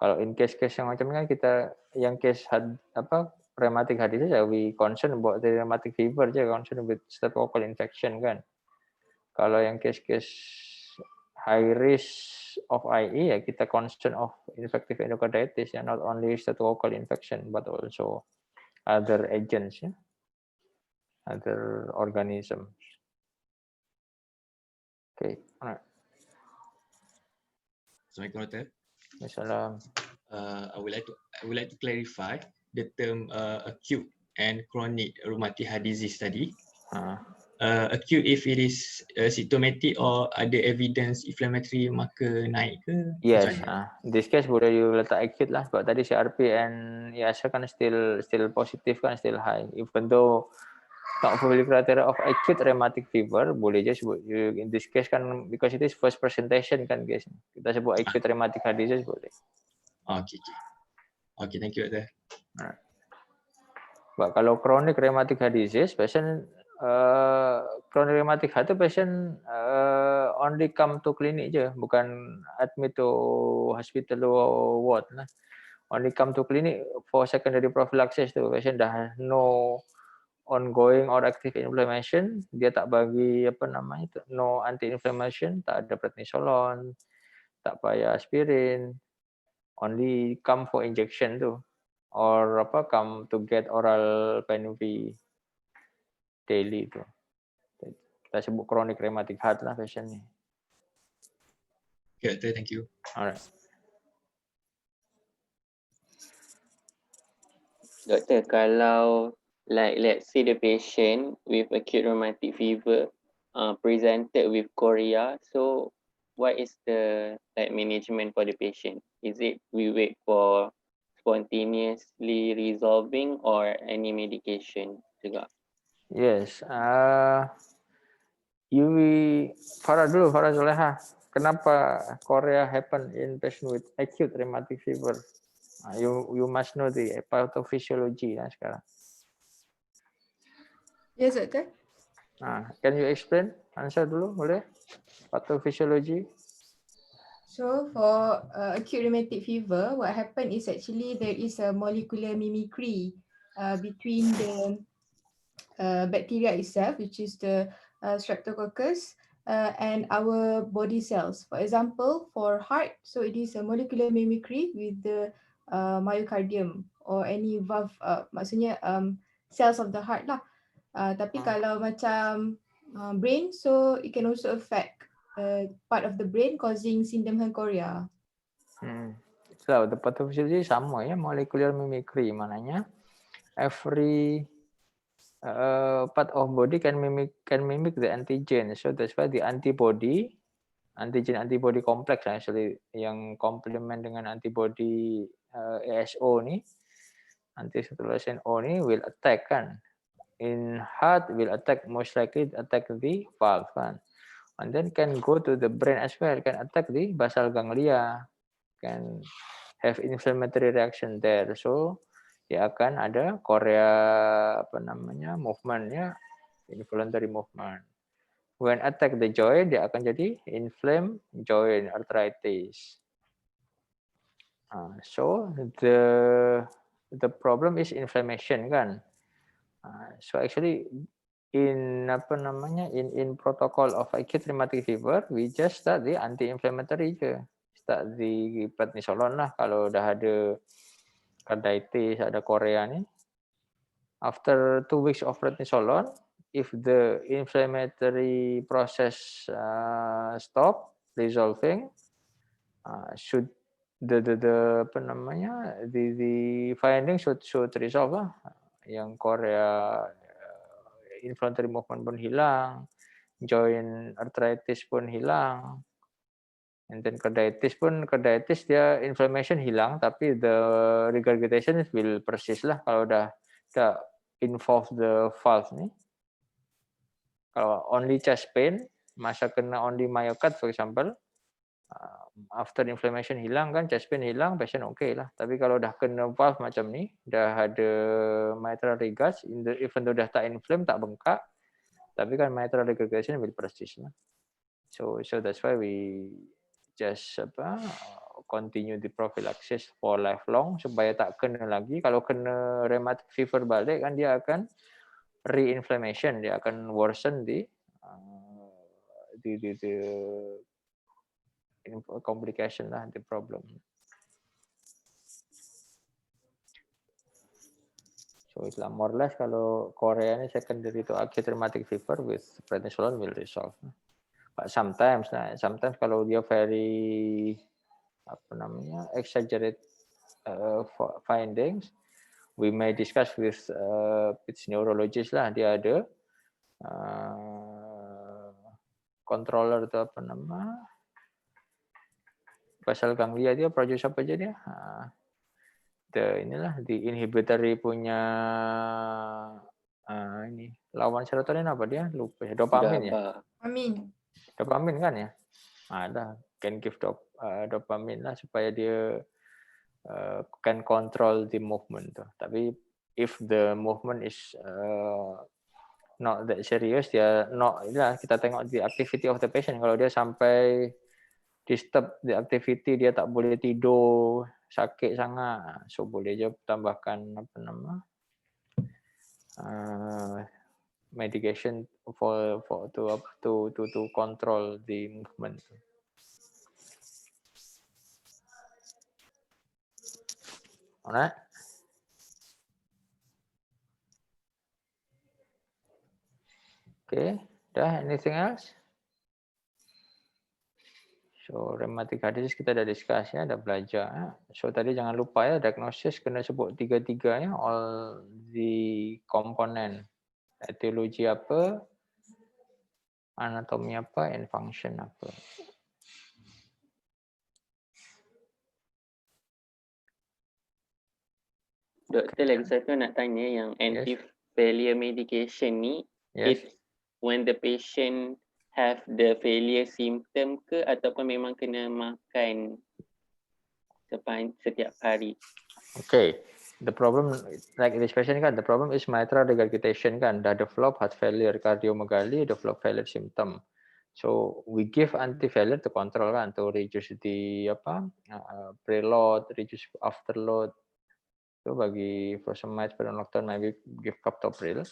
Kalau in case yang macam ni kan, kita yang case rheumatic heart disease, we concern about the rheumatic fever je, concern with staphylococcal infection kan. Kalau yang case high risk of IE, ya kita concern of infective endocarditis, ya, not only staphylococcal infection but also other agents, ya, other organisms. Okay. Assalamualaikum Doktor. Assalamualaikum. I would like to clarify the term acute and chronic rheumatic heart disease tadi. Acute if it is symptomatic or ada evidence inflammatory marker naik ke? Yes. This case boleh you letak acute lah, sebab tadi CRP and ESA kan still positif kan, still high. Even though not fully criteria of acute rheumatic fever, boleh je sebut in this case kan, because it is first presentation kan guys. Kita sebut acute rheumatic heart disease boleh. Okay, thank you Doktor. Sebab kalau chronic rheumatic heart disease, patient chronic rheumatic heart tu patient only come to clinic je, bukan admit to hospital or ward lah. Only come to clinic for secondary prophylaxis tu, patient dah no ongoing or active inflammation, dia tak bagi no anti-inflammation, tak ada prednisolone, tak payah aspirin, only come for injection tu, or come to get oral PenV daily tu. Kita sebut chronic rheumatic heart lah patient ni. Okay, Doktor, thank you. Alright. Doktor, kalau let's say the patient with acute rheumatic fever presented with chorea, so what is the management for the patient? Is it we wait for spontaneously resolving or any medication juga? Yes. Farah Zuleha, kenapa chorea happen in patient with acute rheumatic fever? You must know the pathophysiology lah sekarang. Yes, Doktor. Can you explain? Answer dulu boleh? Pathophysiology. So for acute rheumatic fever, what happened is actually there is a molecular mimicry between the bacteria itself, which is the Streptococcus, and our body cells. For example, for heart, so it is a molecular mimicry with the myocardium or any valve, maksudnya cells of the heart lah. Tapi kalau macam brain, so it can also affect part of the brain causing syndrome So the pathophysiology sama ya, molecular mimicry, maknanya every part of body can mimic the antigen. So that's why the antibody complex actually yang komplement dengan antibody ASO ni, anti-citrullin O ni will attack kan. In heart will attack, most likely attack the valve kan. And then can go to the brain as well, can attack the basal ganglia, can have inflammatory reaction there. So dia akan ada chorea movementnya, involuntary movement. When attack the joint, dia akan jadi inflamed joint arthritis. So the problem is inflammation kan. So actually in in protocol of acute rheumatic fever, we just start the anti-inflammatory je. Start the prednisolone lah kalau dah ada carditis, ada chorea ni. After 2 weeks of prednisolone, if the inflammatory process stop resolving, should the finding should resolve lah. Yang chorea, inflammatory movement pun hilang, joint arthritis pun hilang, and then carditis dia inflammation hilang, tapi the regurgitation will persist lah kalau dah involve the valve ni. Kalau only chest pain, masa kena only myocard for example, after inflammation hilang kan, chest pain hilang, patient okay lah. Tapi kalau dah kena valve macam ni, dah ada mitral regurg, even though dah tak inflame, tak bengkak, tapi kan mitral regurgitation will persist lah. So that's why we just continue the prophylaxis for lifelong supaya tak kena lagi. Kalau kena rheumatic fever balik kan, dia akan reinflammation, dia akan worsen the complication lah, the problem. So itulah more or less kalau chorea ni secondary to acute rheumatic fever with prednisolone will resolve. But sometimes kalau dia very exaggerate findings, we may discuss with neurologist lah. Dia ada controller tu basal ganglia dia produce apa je dia? The inhibitory punya ini lawan serotonin apa dia? Lupa. Dopamin ya? Dopamin kan ya? Ada can give dopamin lah supaya dia can control the movement tu. Tapi if the movement is not that serious, dia kita tengok the activity of the patient. Kalau dia sampai disturb the activity, dia tak boleh tidur, sakit sangat, so boleh je tambahkan medication to control the movement. Alright. Okay, dah anything else? So rheumatic heart disease kita dah discuss ya, dah belajar. So tadi jangan lupa ya, diagnosis kena sebut tiga-tiga ya, all the component. Etiologi apa, anatomi apa, and function apa. Doktor, lagi satu nak tanya yang anti-failure medication ni, if when the patient have the failure symptom ke ataupun memang kena makan setiap hari? Okay, the problem like this patient kan, the problem is mitral regurgitation kan, dah develop heart failure, cardiomegaly, develop failure symptom. So we give anti-failure to control kan, to reduce the preload, reduce afterload. So bagi furosemide, spironolactone, maybe give captopril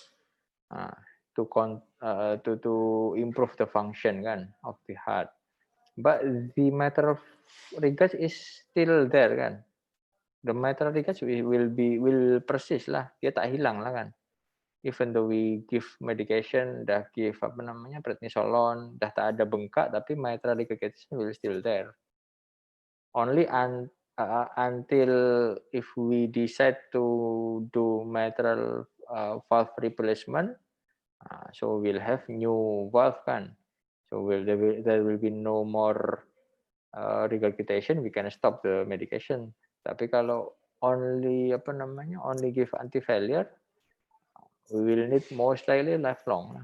to improve the function kan of the heart. But the mitral regurg is still there kan. The mitral regurg will persist lah, dia tak hilang lah kan. Even though we give medication, dah give prednisolone, dah tak ada bengkak, tapi mitral regurgitation will still there. Only until if we decide to do mitral valve replacement, so we'll have new valve kan. So there will be no more regurgitation, we can stop the medication. Tapi kalau only only give anti-failure, we will need most likely lifelong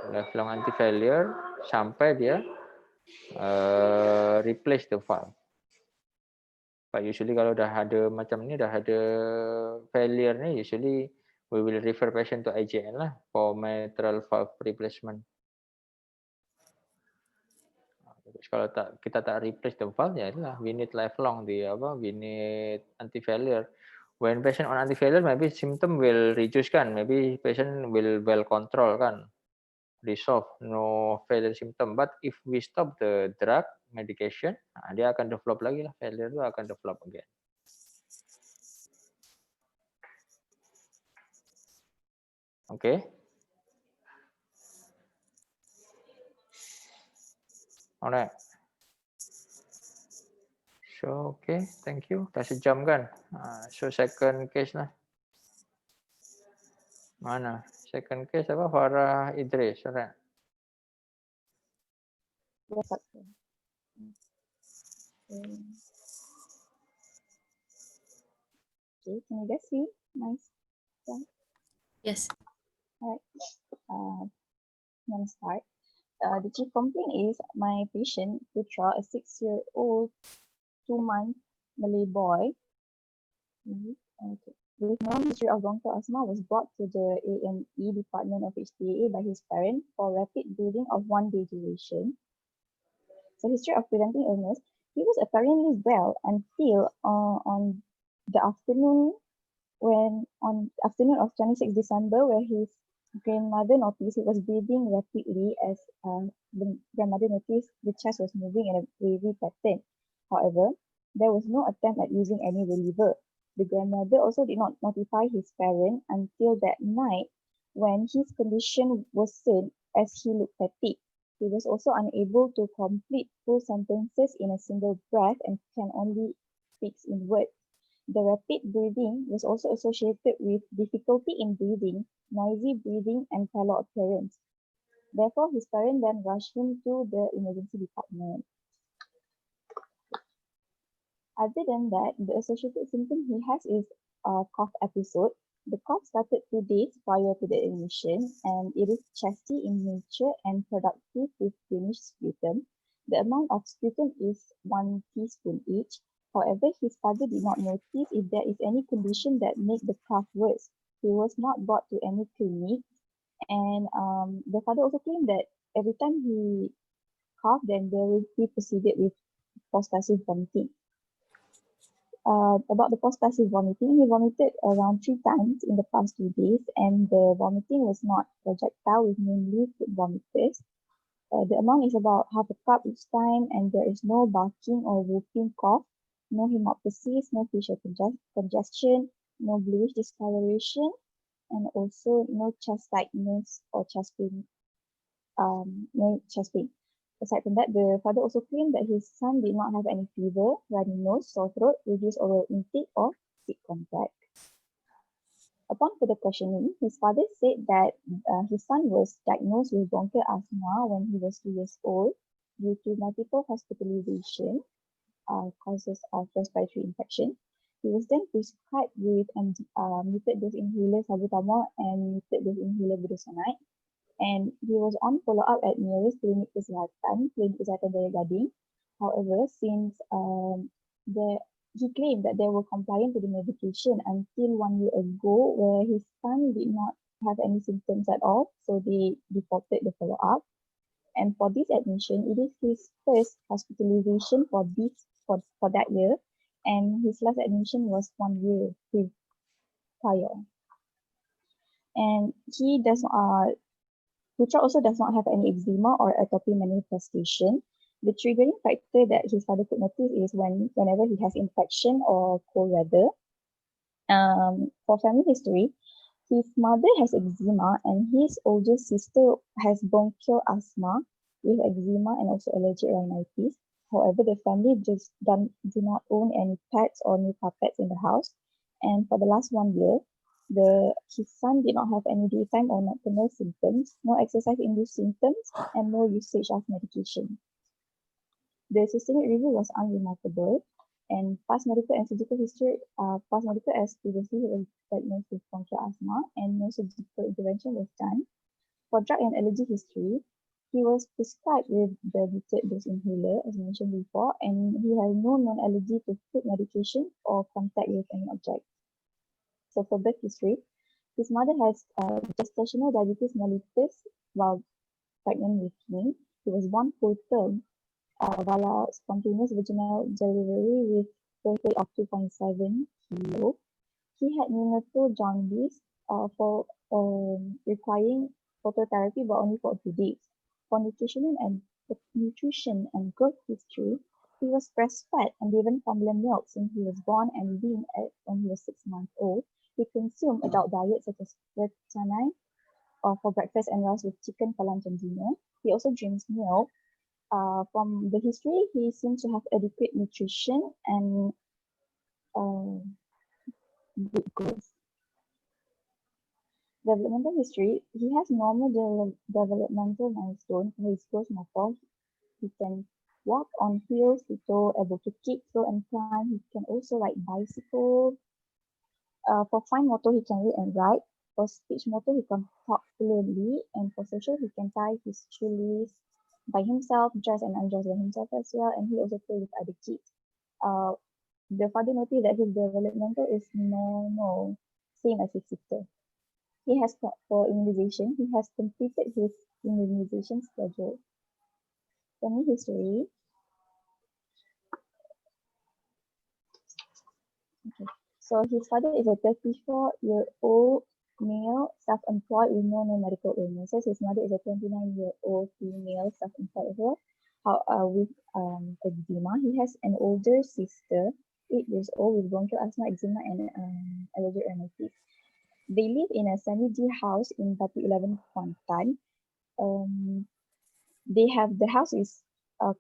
anti-failure sampai dia replace the valve. But usually kalau dah ada macam ni, dah ada failure ni, usually we will refer patient to IJN lah for mitral valve replacement. Kalau kita tak replace the valve, ya itulah, we need lifelong we need anti-failure. When patient on anti-failure, maybe symptom will reduce kan, maybe patient will well control kan, resolve, no failure symptom. But if we stop the drug medication, dia akan develop lagi lah, failure itu akan develop again. Okay. Alright. So okay, thank you. Dah sejam kan. So second case lah. Mana? Second case apa? Farah Idris. Alright. Yes, okay, can you guys see my slide? Yes. Alright. I'm gonna start. The chief complaint is my patient, Putra, a 6-year-old, 2-month Malay boy, with no history of bronchial asthma, was brought to the A&E department of HTAA by his parent for rapid breathing of 1 day duration. So history of presenting illness, he was apparently well until on the afternoon of 26 December, where his grandmother noticed he was breathing rapidly as the grandmother noticed the chest was moving in a wavy pattern. However, there was no attempt at using any reliever. The grandmother also did not notify his parent until that night, when his condition worsened as he looked fatigued. He was also unable to complete full sentences in a single breath and can only speak in words. The rapid breathing was also associated with difficulty in breathing, noisy breathing, and pallor appearance. Therefore, his parents then rushed him to the emergency department. Other than that, the associated symptom he has is a cough episode. The cough started 2 days prior to the admission, and it is chesty in nature and productive with greenish sputum. The amount of sputum is 1 teaspoon each. However, his father did not notice if there is any condition that made the cough worse. He was not brought to any clinic, and the father also claimed that every time he coughed, then there will be proceeded with post-passive vomiting. About the post-passive vomiting, he vomited around 3 times in the past 2 days, and the vomiting was not projectile with mainly food vomiters. The amount is about half a cup each time, and there is no barking or whooping cough, no hemoptysis, no facial congestion, no bluish discoloration, and also no chest tightness or chest pain. No chest pain. Aside from that, the father also claimed that his son did not have any fever, runny nose, sore throat, reduced oral intake, or sick contact. Upon further questioning, his father said that his son was diagnosed with bronchial asthma when he was 2 years old due to multiple hospitalization, causes of respiratory infection. He was then prescribed with muted dose inhaler salbutamol and muted dose inhaler budesonide. And he was on follow-up at nearest Klinik Kesihatan Jaya Gading. However, since he claimed that they were compliant to the medication until 1 year ago, where his son did not have any symptoms at all, so they defaulted the follow-up. And for this admission, it is his first hospitalization for that year, and his last admission was 1 year prior. And Putra also does not have any eczema or atopy manifestation. The triggering factor that his father could notice is whenever he has infection or cold weather. For family history, his mother has eczema and his older sister has bronchial asthma with eczema and also allergic rhinitis. However, the family do not own any pets or new carpets in the house. And for the last 1 year, his son did not have any daytime or nocturnal symptoms, no exercise-induced symptoms, and no usage of medication. The systemic review was unremarkable, and past medical and surgical history, past medical as previously was diagnosed with bronchial asthma, and no surgical intervention was done. For drug and allergy history, he was prescribed with the repeated dose inhaler, as mentioned before, and he has no known allergy to food medication or contact with any object. So for birth history, his mother has gestational diabetes mellitus while pregnant with him. He was born full term via spontaneous vaginal delivery with birth weight of 2.7 kilo. He had neonatal jaundice for requiring phototherapy, but only for 2 days. For nutrition and growth history, he was breastfed and given formula milk since he was born and weaned when he was 6 months old. He consumed adult diets such as protein for breakfast and rice with chicken for lunch and dinner. He also drinks milk. From the history, he seems to have adequate nutrition and good growth. Developmental history, he has normal developmental milestones for his growth motor. He can walk on wheels, he's able to kick, throw, and climb. He can also ride bicycle. For fine motor, he can read and write. For speech motor, he can talk fluently. And for social, he can tie his shoelace by himself, dress and undress by himself as well. And he also plays with other kids. The father noticed that his developmental is normal, same as his sister. He has for immunization, he has completed his immunization schedule. Family history. Okay. So his father is a 34-year-old male, self-employed with no medical illnesses. His mother is a 29-year-old female, self-employed as well, with eczema. He has an older sister, 8 years old, with bronchial asthma, eczema, and allergic rhinitis. They live in a semi-D house in Batu 11 Kuantan. The house is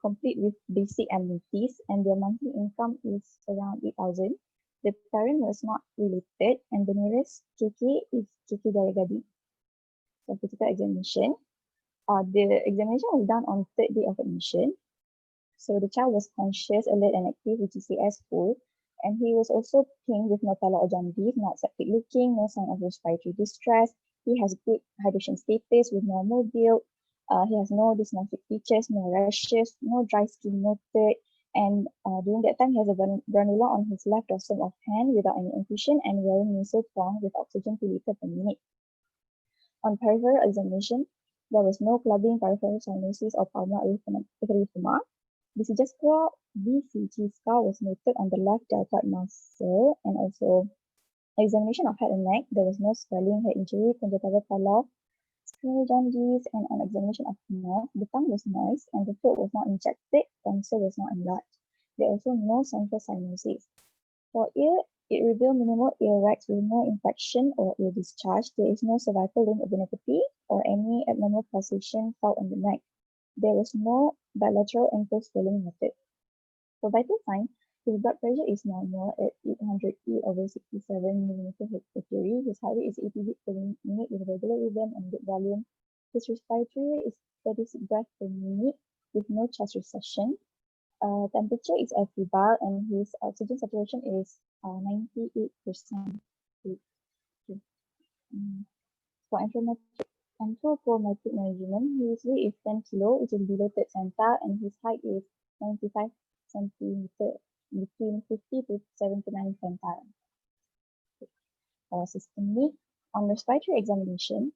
complete with basic amenities, and their monthly income is around 8,000. The parent was not related, and the nearest KK is KK Jaya Gading. So physical examination. The examination was done on 3rd day of admission. So the child was conscious, alert, and active, which is CS full. And he was also pink with no pallor or jaundice, not septic looking, no sign of respiratory distress. He has good hydration status with normal build. He has no dysmorphic features, no rashes, no dry skin noted. And during that time, he has a granula on his left dorsum of hand without any infusion and wearing nasal prong with oxygen 2 liters per minute. On peripheral examination, there was no clubbing, peripheral cyanosis, or pulmonary erythema. BCG scar was noted on the left deltoid muscle, and also examination of head and neck. There was no swelling, head injury, conjunctival pallor, scleral jaundice, and on examination of mouth, the tongue was moist and the throat was not injected, tonsil was not enlarged. There also no central cyanosis. For ear, it revealed minimal earwax with no infection or ear discharge. There is no cervical limb adenopathy or any abnormal pulsation felt on the neck. There was no bilateral ankle swelling noted. For vital signs, his blood pressure is normal at 800/67 mm/Hg. His heart rate is 80 beats per minute with regular rhythm and good volume. His respiratory rate is 36 breaths per minute with no chest recession. Temperature is febrile and his oxygen saturation is 98%. Okay. For anthropometric measurement, his weight is 10 kilo, which is below third centile, and his height is 95 centimeter, between 50 to 79 centile. Systemic. On respiratory examination,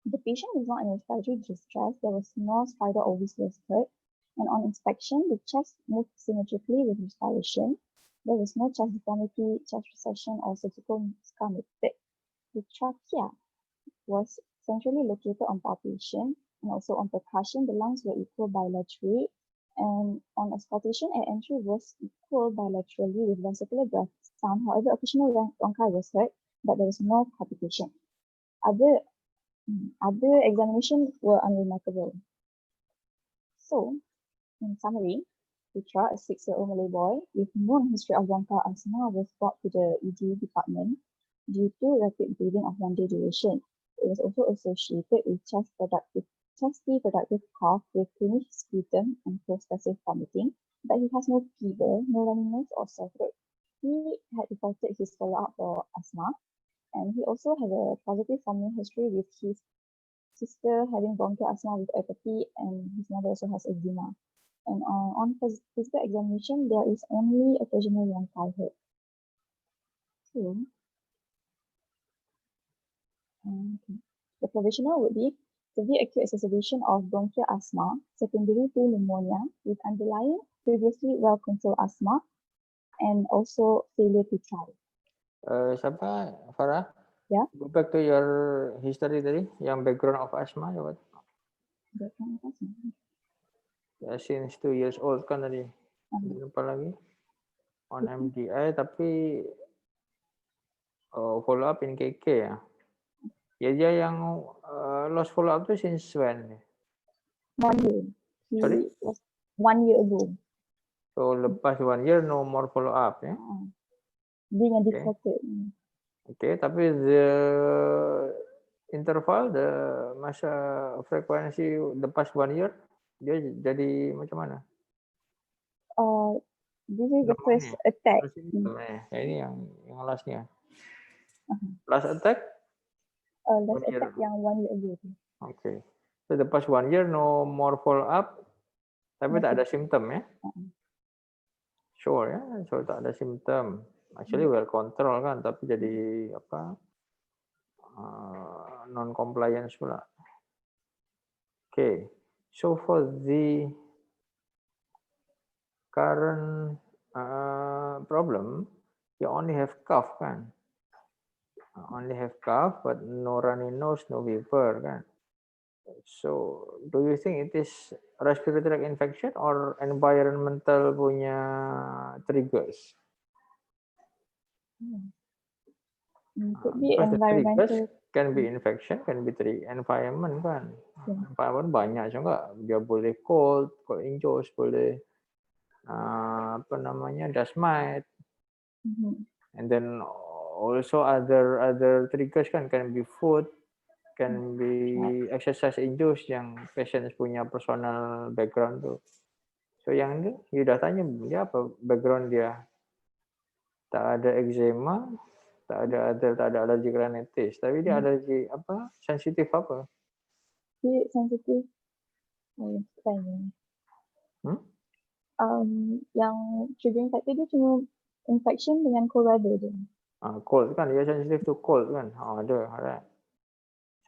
The patient was not in respiratory distress. There was no spider or wheezing heard. And on inspection, the chest moved symmetrically with respiration. There was no chest deformity, chest recession, or surgical scar noted. The trachea was centrally located on palpation and also on percussion. The lungs were equal bilaterally, and on auscultation, air entry was equal bilaterally with vesicular breath sound. However, occasional bronchi was heard, but there was no palpitation. Other examinations were unremarkable. So, in summary, Putra, a 6-year-old Malay boy with known history of bronchial asthma, was brought to the ED department due to rapid bleeding of 1-day duration. It was also associated with chesty productive cough with cleanish sputum and post-passive vomiting, but he has no fever, no runny nose or sore throat. He had reported his follow-up for asthma, and he also had a positive family history with his sister having bronchial asthma with apathy, and his mother also has eczema. And on physical examination, there is only occasional bronchi heard. So, the provisional would be severe acute exacerbation of bronchial asthma secondary to pneumonia with underlying previously well-controlled asthma and also failure to try. Siapa? Farah? Yeah. Go back to your history tadi, yang background of asthma. Background of asthma. Ya, since 2 years old kan tadi. Lupa lagi. On MDI tapi follow up in KK ya. Ya dia yang lost follow up tu since when? 1 year. Sorry? 1 year ago. So lepas 1 year no more follow up ya. Dia yang deported. Okay, tapi the interval, the masa frekuensi lepas 1 year dia jadi macam mana? This is the first attack. Ini yang lastnya. Last attack? Last attack yang 1 year ago. Okay. So lepas 1 year no more follow up, tapi tak ada simptom ya? Sure ya, so tak ada simptom. Actually well control kan, tapi jadi apa? Non compliance pula. Okay. So for the current problem, you only have cough kan? Only have cough, but no runny nose, no fever kan? So, do you think it is respiratory tract infection or environmental punya triggers? Could be Because environmental. The triggers can be infection, can be environment kan? Environment banyak juga. Dia boleh cold induced, boleh apa namanya dust mite, and then also other triggers kan, can be food, can be exercise induced yang patients punya personal background tuh. So yang ini you udah tanya dia apa background dia, tak ada eczema, tak ada alergi rhinitis, tapi dia alergi apa, sensitif apa? Dia sensitif. Yang triggering factor dia cuma infection dengan cold weather je. Cold kan, dia sensitif to cold kan? Ada, right.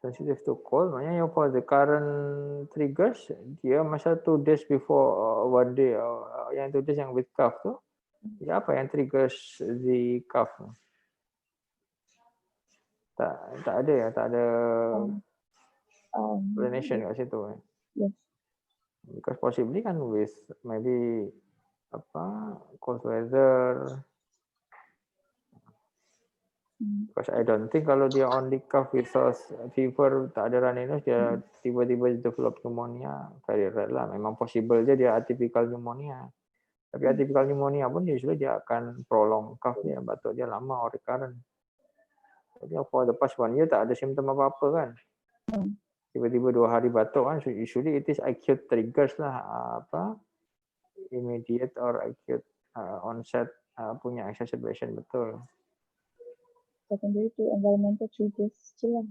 Sensitive to cold, maknanya for the current triggers, dia masa 2 days before 1 day, yang 2 days yang with cough tu, dia apa yang triggers the cough? Tak ada ya, tak ada explanation kat situ. Yes. Because possibly kan with maybe apa cold weather. Because I don't think kalau dia only cough without fever, tak ada runny nose, dia tiba-tiba develop pneumonia, very rare lah. Memang possible je dia atypical pneumonia. Tapi atypical pneumonia pun usually dia akan prolong cough dia, batuk dia lama or recurrent. Jadi for the past 1 year tak ada simptom apa-apa kan. Tiba-tiba 2 hari batuk kan, so usually it is acute triggers lah, apa immediate or acute onset punya exacerbation betul. Secondary to environmental triggers je lah.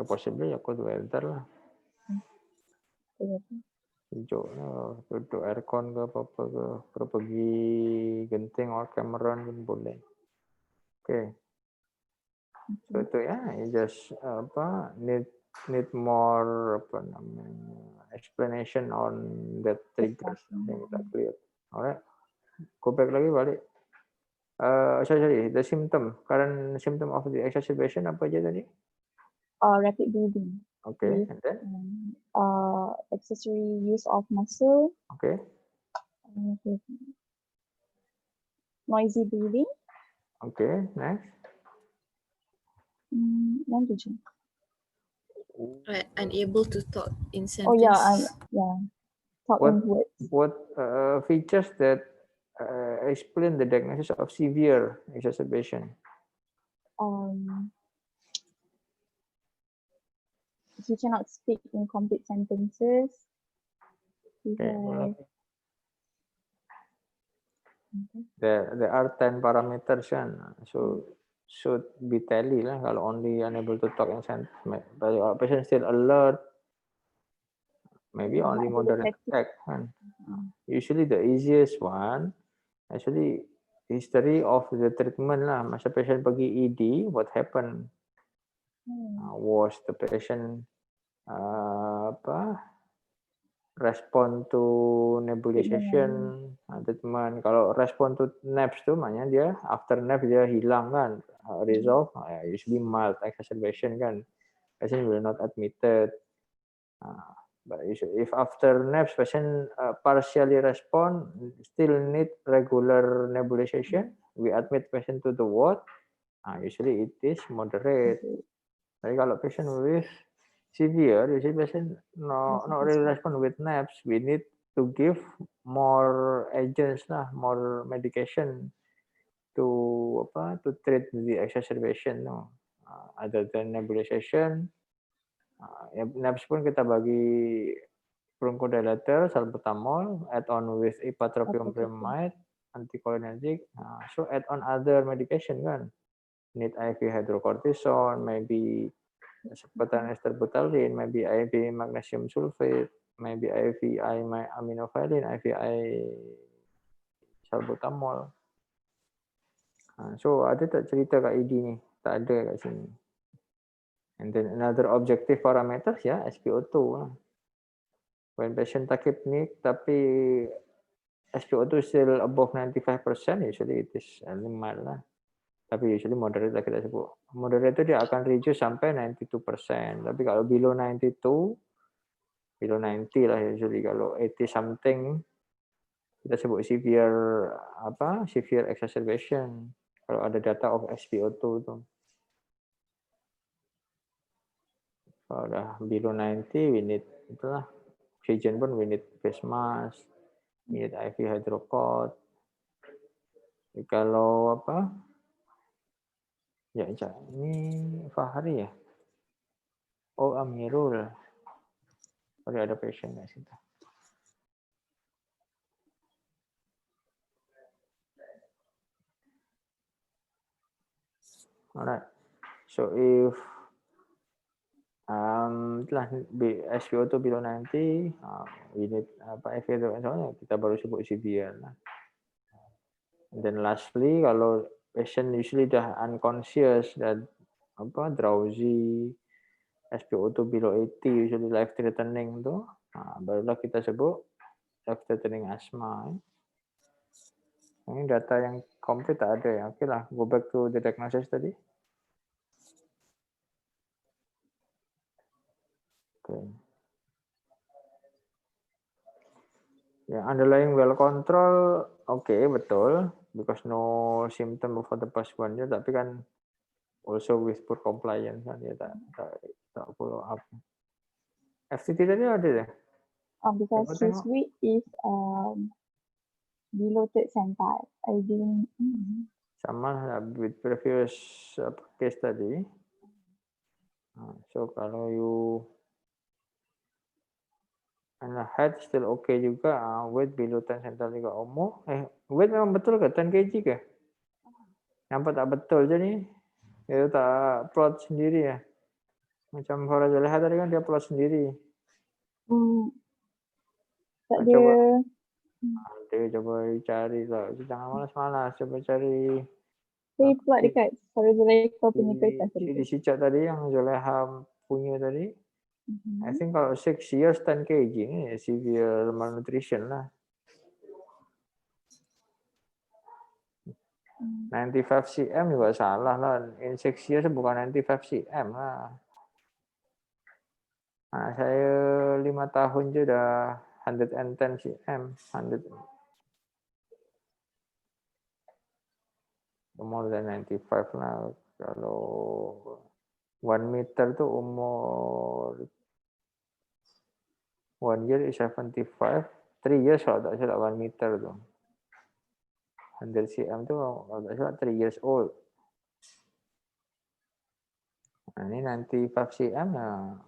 Possibly ya cold weather lah. Hijau lah, duduk aircon ke apa-apa ke, pergi Genting or Cameron pun boleh. Okay. So itu ya, you just apa need need more apa namanya explanation on that triggers yang tak clear. Alright, go back lagi balik. Sorry, the current symptom of the exacerbation apa aja tadi? Rapid breathing. Okay, with, and then? Accessory use of muscle. Okay. Noisy breathing. Okay, next. Yang tujuh. Right, unable to talk in sentence. Oh yeah, talk in words. What features that explain the diagnosis of severe exacerbation? He cannot speak in complete sentences. There are 10 parameters kan, so should be tally lah kalau only unable to talk in sentence. But patient still alert, maybe only moderate attack kan. Usually the easiest one, actually history of the treatment lah. Masa patient pergi ED, what happened? Was the patient respond to nebulization treatment? Kalau respond to NAPS tu maknanya dia after NAPS dia hilang kan, resolve, usually mild exacerbation kan, patient will not admitted. But if after NAPS patient partially respond, still need regular nebulization, we admit patient to the ward, usually it is moderate. Tapi kalau patient with severe, usually patient not really respond with NAPS, we need to give more agents lah, more medication to treat the exacerbation other than nebulization. NAPS pun kita bagi bronchodilator, salbutamol, add on with ipratropium bromide, anticholinergic. So add on other medication kan. Need IV hydrocortisone, maybe sebutan esterbutaline, maybe IV magnesium sulfate, maybe IV aminophylline, IV salbutamol. So ada tak cerita kat ED ni? Tak ada kat sini. And then another objective parameters ya, SpO2 lah. When patient tachypneic tapi SpO2 still above 95%, usually it is mild lah. Tapi usually moderate lah kita sebut. Moderate itu dia akan reduce sampai 92%. Tapi kalau below 92, below 90 lah usually. Kalau 80 something, kita sebut severe severe exacerbation. Kalau ada data of SpO2 tu. Kalau dah below 90, we need itulah. Oxygen pun we need face mask, we need IV hydrocort. Kalau ya, ini Fahri ya? Oh, Amirul. Ada patient kat situ. Alright. So if SpO2 below 90, we need IV hydrocort, kita baru sebut severe lah. And then lastly, kalau patient usually dah unconscious dan drowsy, SpO2 below 80, usually life threatening tu, barulah kita sebut life threatening asthma. Ini data yang komplit tak ada ya. Oke lah, go back to the diagnosis tadi. Okay. Ya, underlying well control, betul, because no symptom for the past 1 year, tapi kan also with poor compliance kan dia tak follow up. FTT tadi ada deh. Because his weight is below third centile. I didn't. Sama with previous case tadi. So kalau you and height still okay juga, weight below 10 centile juga weight memang betul ke 10 kg ke? Nampak tak betul je ni. Dia tak plot sendiri ya. Macam Farah Zaleha tadi kan dia plot sendiri. Tak dia. Coba cari lah. Jangan malas-malas. Coba cari. Saya plot dekat Farah Zaleha punya kertas tadi. Di Sicak tadi yang Zaleha punya tadi. I think kalau 6 years 10 kg ini severe malnutrition lah. 95 cm juga salah lah. In 6 years bukan 95 cm lah. Nah, saya 5 tahun je dah 110 cm. 100 more than 95 lah. Kalau 1 meter tu umur 1 year is 75. 3 years kalau tak salah 1 meter tu. 100 cm tu kalau tak salah 3 years old. Nah, ini 95 cm ya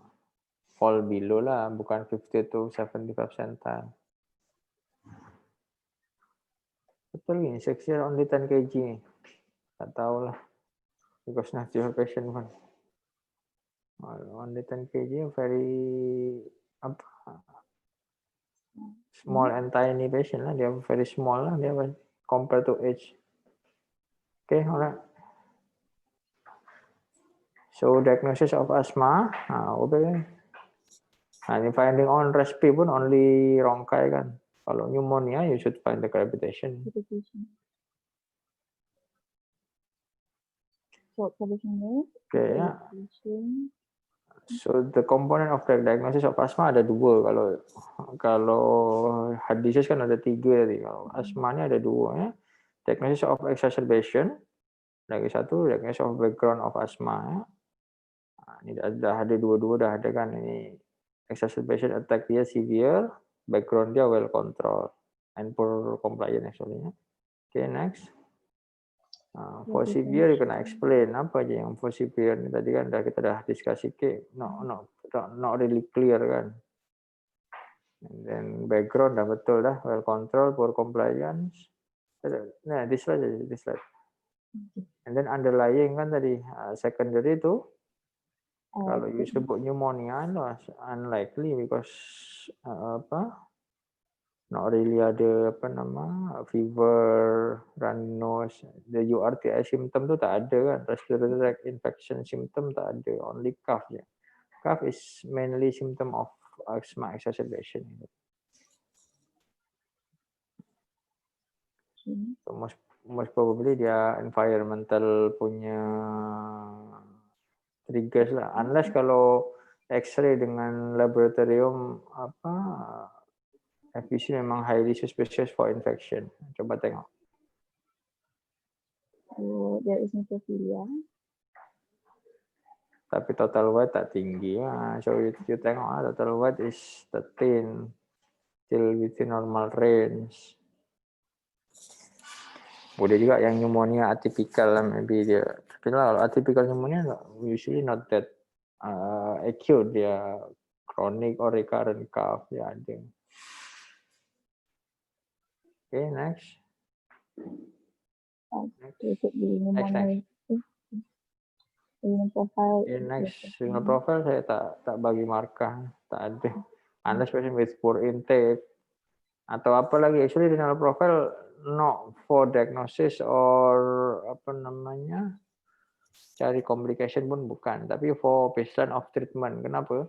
fall below lah, bukan 50 to 75 centile. Betul ni, 6 year only 10 kg ni. Tak tahulah. Because not your patient pun. Only 10 kg very small and tiny patient lah. Dia very small lah. Dia compared to age. Okay, alright. So diagnosis of asthma. Okay. Ini finding on respi pun only rongkai kan. Kalau pneumonia, you should find the crepitation. So provisional. Okay, ya. So the component of the diagnosis of asthma ada 2. Kalau heart disease kan ada 3 tadi. Kalau asma ni ada 2 ya. Diagnosis of exacerbation. Lagi satu diagnosis of background of asthma ya. Ini dah ada 2 dah ada kan ini. Exacerbation attack dia severe, background dia well control and poor compliant actually. Okay, next. For severe you kena explain apa aja yang for severe ni tadi kan kita dah diskusi ke not really clear kan. And then background dah betul dah well control, poor compliance. Nah, this slide. And then underlying kan tadi secondary tu kalau you sebut pneumonia unlikely because not really ada fever, runny nose, the URTI symptom tu tak ada kan, respiratory tract infection symptom tak ada, only cough je. Cough is mainly symptom of asthma exacerbation. So most probably dia environmental punya triggers lah, unless kalau X-ray dengan laboratorium FBC memang highly suspicious for infection. Coba tengok. There is neutrophilia. Tapi total weight tak tinggi. So you tengok total weight is 13, still within normal range. Boleh juga yang pneumonia atypical lah, maybe dia. Tapi kalau atypical pneumonia usually not that acute, dia chronic or recurrent cough dia ada. Okay, next. Next. Renal profile saya tak bagi markah, tak ada. Unless patient with poor intake atau apa lagi. Actually renal profile not for diagnosis or cari complication pun bukan, tapi for baseline of treatment. Kenapa?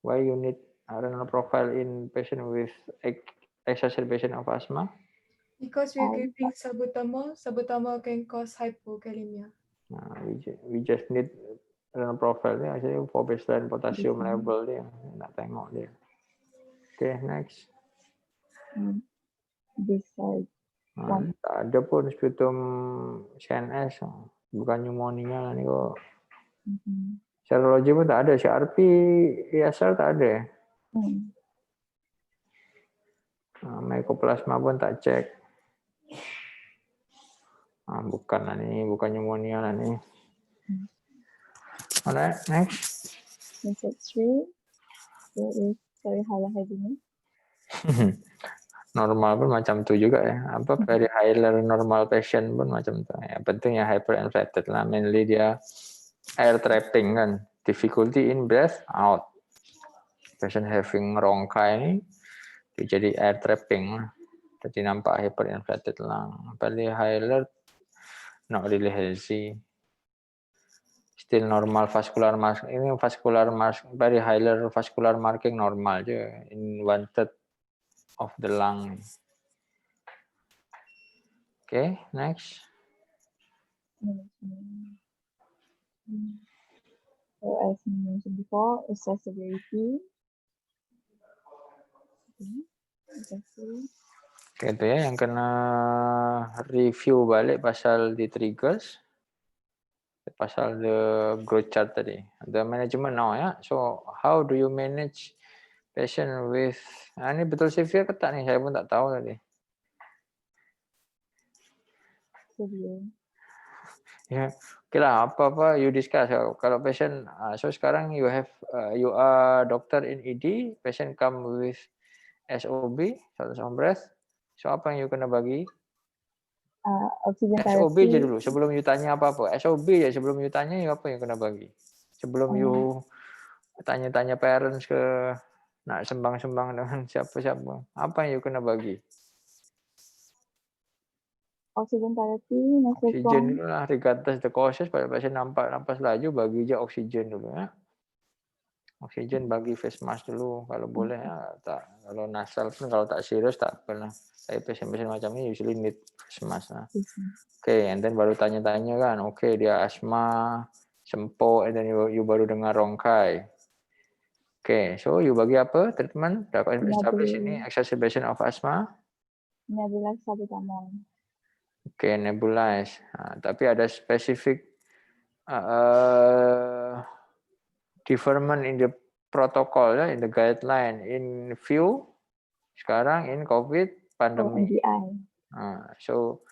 Why you need a renal profile in patient with exacerbation of asthma? Because we're giving salbutamol. Salbutamol can cause hypokalemia. We just need renal profile dia, actually for baseline potassium level dia, nak tengok dia. Okay, next. Tak ada pun sputum CNS, bukan pneumonia lah ni kok. Serologi pun tak ada, CRP, ESR tak ada. Mycoplasma pun tak cek. Bukan lah ni, bukan pneumonia lah ni. Alright, next. Next X-ray. There is very high heaviness. Normal pun macam tu juga ya. Very high normal patient pun macam tu. Yang penting yang hyperinflated lah. Mainly dia air trapping kan. Difficulty in breath out. Patient having rongkai ni dia jadi air trapping lah. Jadi nampak hyperinflated lah. Very high alert, not really healthy. still normal vascular mark. Ini vascular mark, very higher vascular marking normal je in 1/3 of the lung. Okay, next. So as we mentioned before, assess severity. Okay, itu ya yang kena review balik pasal di triggers. Pasal the growth chart tadi. The management now ya. So how do you manage patient with ini betul severe ke tak nih? Saya pun tak tahu tadi. Severe. Ya, okay lah, apa-apa you discuss. Kalau patient, so sekarang you are doctor in ED, patient come with SOB, shortness of breath. So apa yang you kena bagi? Oxygen SOB therapy. je dulu, sebelum you tanya apa-apa. SOB je sebelum you tanya, you apa yang kena bagi? Sebelum you tanya-tanya parents ke nak sembang-sembang dengan siapa-siapa. Apa yang you kena bagi? Oxygen therapy, nasal Oksigen swab. dulu lah, regardless the causes, pada pasien nampak nafas laju, bagi je oksigen dulu ya. Oksigen bagi face mask dulu kalau boleh ya. Tak, kalau nasal pun kalau tak serius tak apalah. Tapi pasien-pasien macam ni usually need face mask lah. Okay, and then baru tanya-tanya kan, okay dia asma, sempok, and then you baru dengar rongkai. Okay, so you bagi apa treatment? Dapat establish ini exacerbation of asthma. Nebulized salbutamol. Okay, nebulize. Tapi ada spesifik different in the protocol ya, in the guideline, in view sekarang in COVID pandemic. So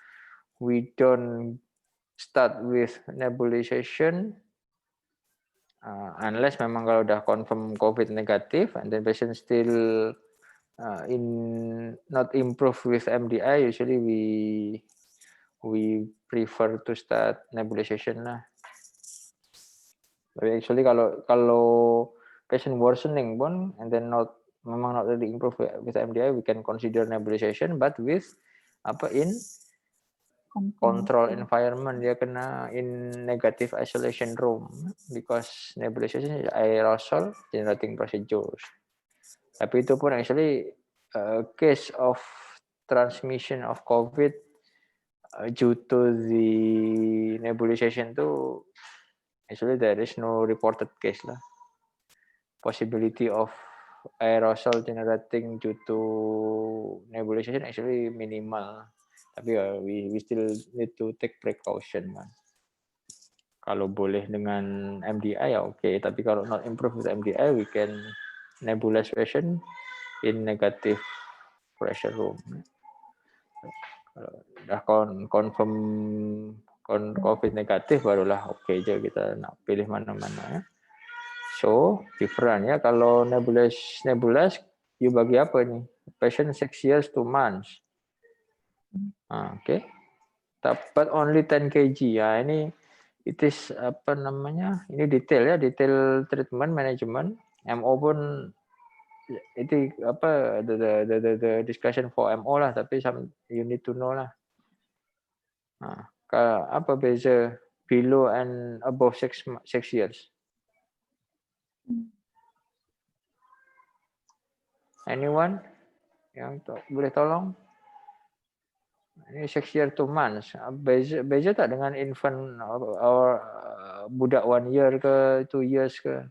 we don't start with nebulization unless memang kalau udah confirm COVID negatif, and then patient still not improve with MDI. Usually we prefer to start nebulization lah. Tapi actually kalau patient worsening pun and then memang not really improve with MDI, we can consider nebulization, but with in control environment, dia kena in negative isolation room because nebulization is aerosol generating procedures. Tapi itu pun actually case of transmission of COVID due to the nebulization tu, actually there is no reported case lah. Possibility of aerosol generating due to nebulization actually minimal. Tapi we still need to take precaution kan. Kalau boleh dengan MDI ya okay. Tapi kalau not improve with MDI, we can nebulize patient in negative pressure room. Dah confirm COVID negatif barulah okay je kita nak pilih mana-mana ya. So different ya, kalau nebulize you bagi apa ni? Patient 6 years 2 months. Okay. Dapat only 10 kg ya. Ini it is apa namanya? Ini detail ya, detail treatment management. MO pun itu apa the discussion for MO lah, tapi you need to know lah. Apa beza below and above 6 years? Anyone yang boleh tolong? Ini 6 years 2 months. Beza tak dengan infant or budak 1 year ke 2 years ke?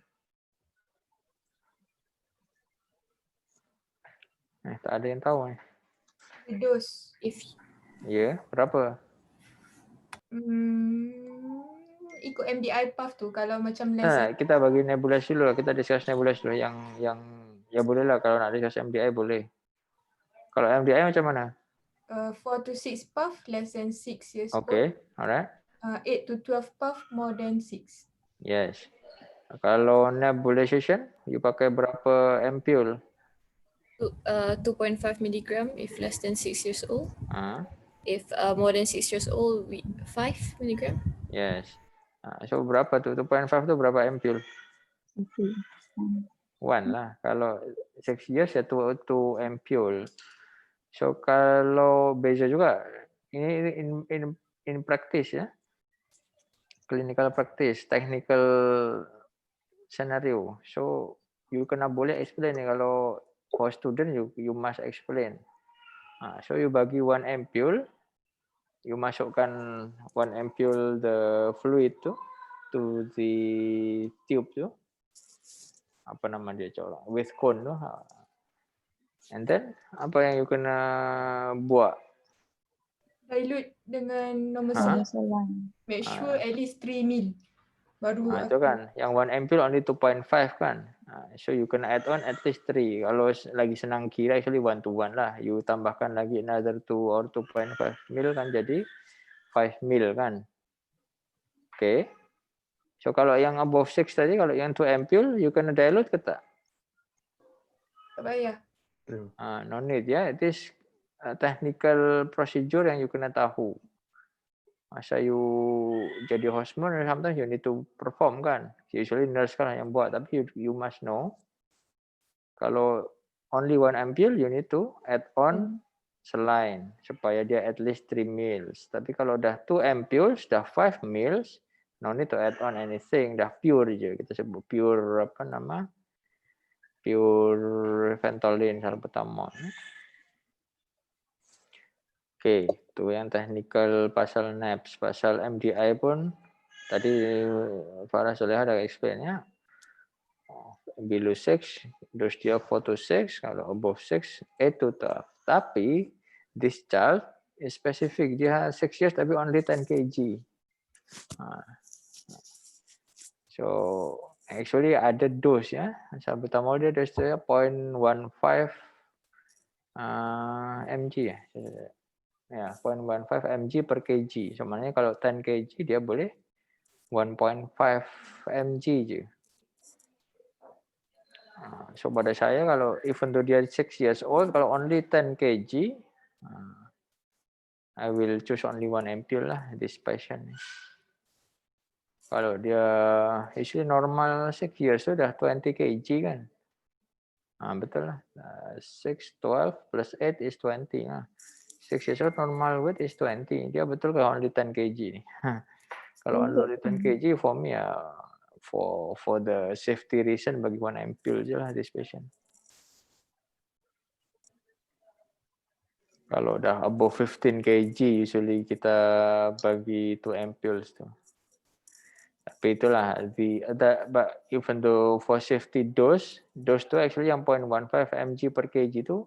Tak ada yang tahu. Dos. Ya, berapa? Ikut MDI path tu kalau macam kita bagi nebulize dulu lah. Kita discuss nebulize dulu yang ya boleh lah kalau nak discuss MDI boleh. Kalau MDI macam mana? 4 to 6 puff less than 6 years old. Okay, alright. 8 to 12 puff more than 6. Yes. Kalau nebulization, you pakai berapa ampule? 2.5 milligram if less than 6 years old. If more than 6 years old, 5 milligram. Yes. So berapa tu? 2.5 tu berapa ampule? 1 lah. Kalau 6 years ya 2 ampule. So kalau beza juga ini in practice ya. clinical practice, technical scenario. So you kena boleh explain ni kalau for student you must explain. So you bagi 1 ampule, you masukkan 1 ampule the fluid to the tube tu. Apa nama dia coba? With cone tu. And then apa yang you kena buat? Dilute dengan normal saline. Make sure at least 3 ml. Baru itu kan, yang 1 ampule only 2.5 kan. So you can add on at least 3. Kalau lagi senang kira actually 1 to 1 lah. You tambahkan lagi another 2 or 2.5 ml kan jadi 5 ml kan. Okay. So kalau yang above 6 tadi, kalau yang 2 ampule, you kena dilute ke tak? Tak payah. No need ya. It is a technical procedure yang you kena tahu. Masa you jadi hostman, sometimes you need to perform kan. Usually nurse kan yang buat, tapi you must know. Kalau only 1 ampule, you need to add on saline supaya dia at least 3 mils. Tapi kalau dah 2 ampules, dah 5 mils, no need to add on anything. Dah pure je. Kita sebut pure apa nama? Pure Ventolin salbutamol. Oke, itu yang technical pasal NAPS, pasal MDI pun tadi Farah Soleha dah explain ya. Below 6, dose dia 4 to 6, kalau above 6, 8 to 12. Tapi this child is specific, dia 6 years tapi only 10 kg. So actually ada dose ya, salbutamol dia dose dia 0.15 mg ya. Ya, 0.15 mg per kg. Sebenarnya kalau 10 kg dia boleh 1.5 mg je. So pada saya kalau even though dia 6 years old, kalau only 10 kg, I will choose only 1 ampule lah this patient. Kalau dia usually normal 6 years tu dah 20 kg kan. Betul lah. 6, 12 plus 8 is 20 lah. 6 years old normal weight is 20. Dia betul kalau only 10 kg ni. Kalau only 10 kg for me for the safety reason bagi 1 ampule je lah this patient. Kalau dah above 15 kg usually kita bagi 2 ampules tu. Tapi itulah but even though for safety dose tu actually yang 0.15 mg per kg tu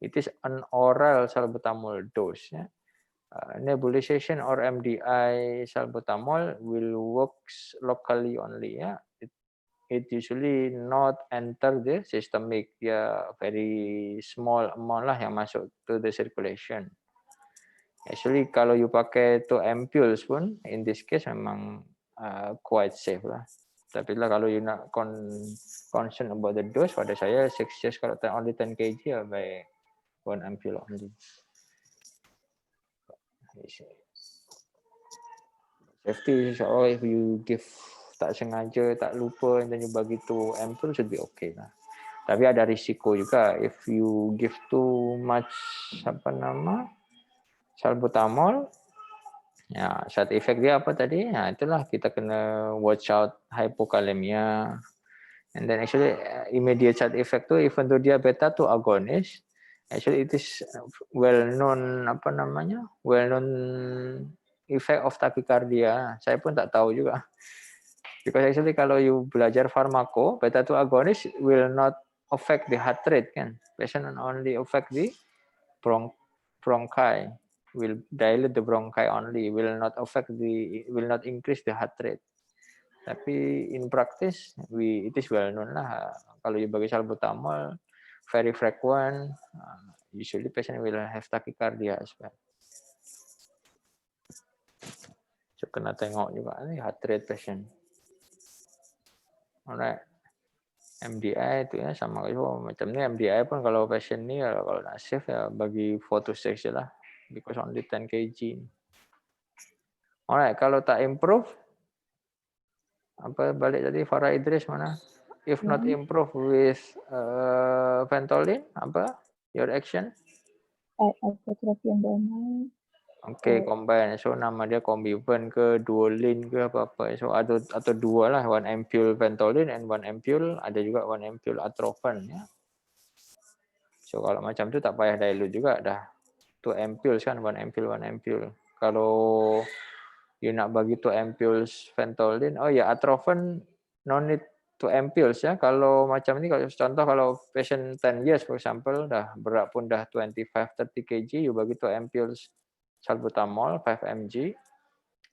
it is an oral salbutamol dose ya. Nebulization or MDI salbutamol will works locally only ya. It usually not enter the systemic, ya very small amount lah yang masuk to the circulation. Actually kalau you pakai 2 ampules pun in this case memang quite safe lah. Tapi lah kalau you nak concern about the dose, pada saya 6 years kalau only 10 kg ya baik 1 ampule only. Safety insyaAllah if you give tak sengaja, tak lupa and then you bagi tu ampule should be okay lah. Tapi ada risiko juga if you give too much salbutamol, ya side effect dia apa tadi? Ya itulah kita kena watch out hypokalemia. And then actually immediate side effect tu even though dia beta tu agonist, actually it is well known effect of tachycardia. Saya pun tak tahu juga. Because actually kalau you belajar farmako, beta 2 agonist will not affect the heart rate kan. Patient only affect the bronchi, will dilate the bronchi only, will not increase the heart rate. Tapi in practice it is well known lah kalau you bagi salbutamol very frequent, usually patient will have tachycardia as well. So kena tengok juga ni heart rate patient. Alright. MDI itu ya sama macam ni MDI pun kalau patient ni kalau nak safe ya bagi 4 to 6 je lah because only 10 kg. Alright, kalau tak improve apa balik tadi Farah Idris mana? If not improve with Ventolin apa your action? Add alpha-trophy endomain Okay, combine. So nama dia Combivent ke, Duolin ke apa-apa. So atau dua lah, 1 ampule Ventolin and 1 ampule, ada juga 1 ampule Atrofen ya. So kalau macam tu tak payah dilute juga dah. 2 ampules kan, 1 ampule, 1 ampule. Kalau you nak bagi 2 ampules Ventolin, oh ya Atrofen no need 2 ampules ya. Kalau macam ni, kalau contoh kalau patient 10 years for example, dah berat pun dah 25-30 kg, you bagi 2 ampules salbutamol 5 mg,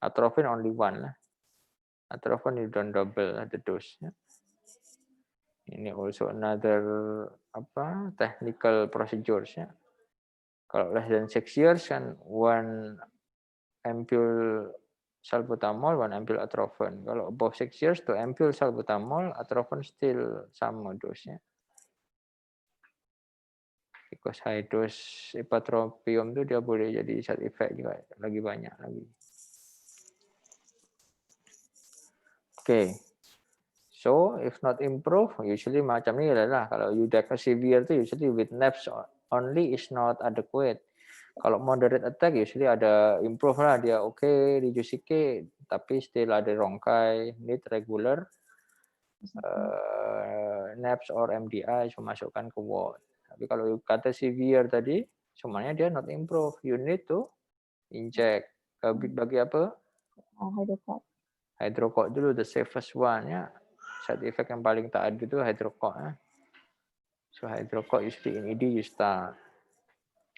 Atrofen only 1 lah. Atrofen you don't double the dose ya. Ini also another technical procedures ya. Kalau less than 6 years kan 1 ampule salbutamol, 1 ampule Atrofen. Kalau above 6 years, 2 ampule salbutamol, Atrofen still sama dose-nya. Because high dose ipratropium tu dia boleh jadi side effect juga, lagi banyak lagi. Okay. So if not improve, usually macam ni lah. Kalau you diagnose severe tu usually with NAPS only is not adequate. Kalau moderate attack usually ada improve lah, dia okay, reduce sikit, tapi still ada rongkai, need regular NAPS or MDI, so masukkan ke ward. Tapi kalau kata severe tadi, semuanya dia not improve, you need to inject. Bagi apa? Hydrocot. Hydrocot dulu, the safest one ya. Side effect yang paling tak ada tu hydrocot ya. So hydrocot usually in ED you start.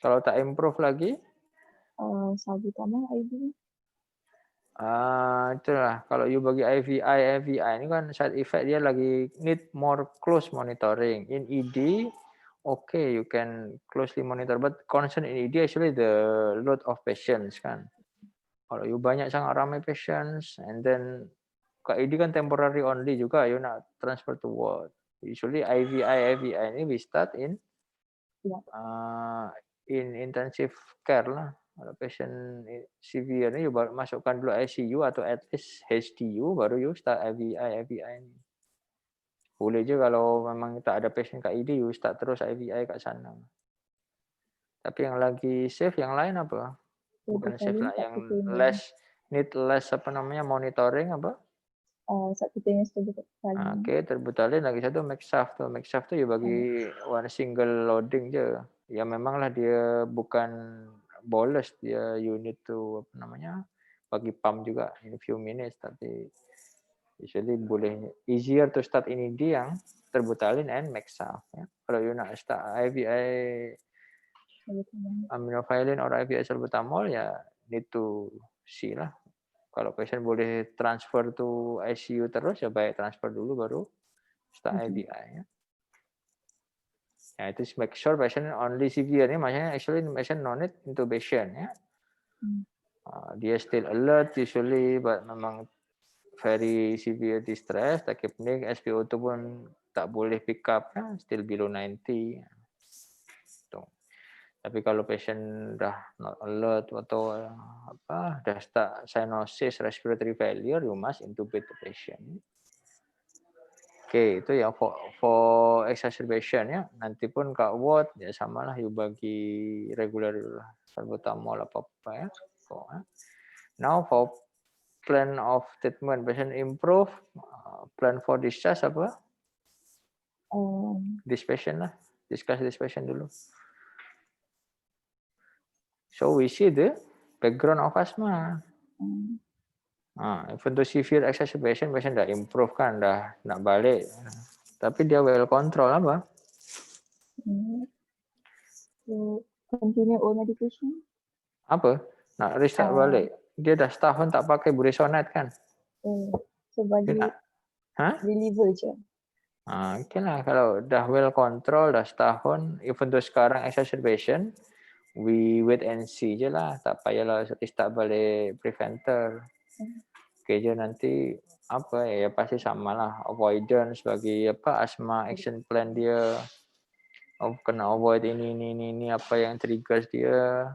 Kalau tak improve lagi, salbutamol IV. Itulah kalau you bagi IVI ini kan side effect dia lagi need more close monitoring. In ED, okay you can closely monitor, but concern in ED actually the load of patients kan. Kalau you banyak sangat ramai patients, and then kat ED kan temporary only juga, you nak transfer to ward. Usually IVI ini we start in intensive care lah. Kalau patient severe ni, you baru masukkan dulu ICU atau at least HDU, baru you start IVI ni. Boleh je kalau memang tak ada patient kat ED, you start terus IVI kat sana. Tapi yang lagi safe yang lain apa? Bukan safe lah, yang need less monitoring apa? Subcutaneous terbutalin. Okay, terbutalin lagi satu Mexaf tu. Mexaf tu you bagi one single loading je. Ya memanglah dia bukan bolus, dia you need to bagi pump juga in a few minutes, tapi usually boleh easier to start ini dia yang terbutalin and Mexaf ya. Kalau you nak start IVI aminophylline or IVI salbutamol ya need to see lah. Kalau patient boleh transfer to ICU terus ya baik transfer dulu baru start IVI ya. Ya itu make sure patient only severe ni, maksudnya actually patient no need intubation ya. Dia still alert usually, but memang very severe distress, tachypneic, SpO2 pun tak boleh pick up ya, still below 90. Tuh. Tapi kalau patient dah not alert atau dah start cyanosis, respiratory failure, you must intubate the patient. Okay, itu yang for exacerbation ya. Nanti pun kat ward ya samalah, you bagi regular salbutamol apa-apa ya. Now for plan of treatment, patient improve, plan for discharge apa? This patient lah, discuss this patient dulu. So we see the background of asthma. Even though severe exacerbation, patient dah improve kan, dah nak balik. Tapi dia well control apa? So, continue all medication. Apa? Nak restart balik. Dia dah setahun tak pakai budesonide kan? So bagi reliever je. Okay lah, kalau dah well control, dah setahun, even though sekarang exacerbation, we wait and see je lah. Tak payahlah restart balik preventer. Okay je nanti ya pasti samalah avoidance bagi asthma action plan dia. Kena avoid ini apa yang triggers dia.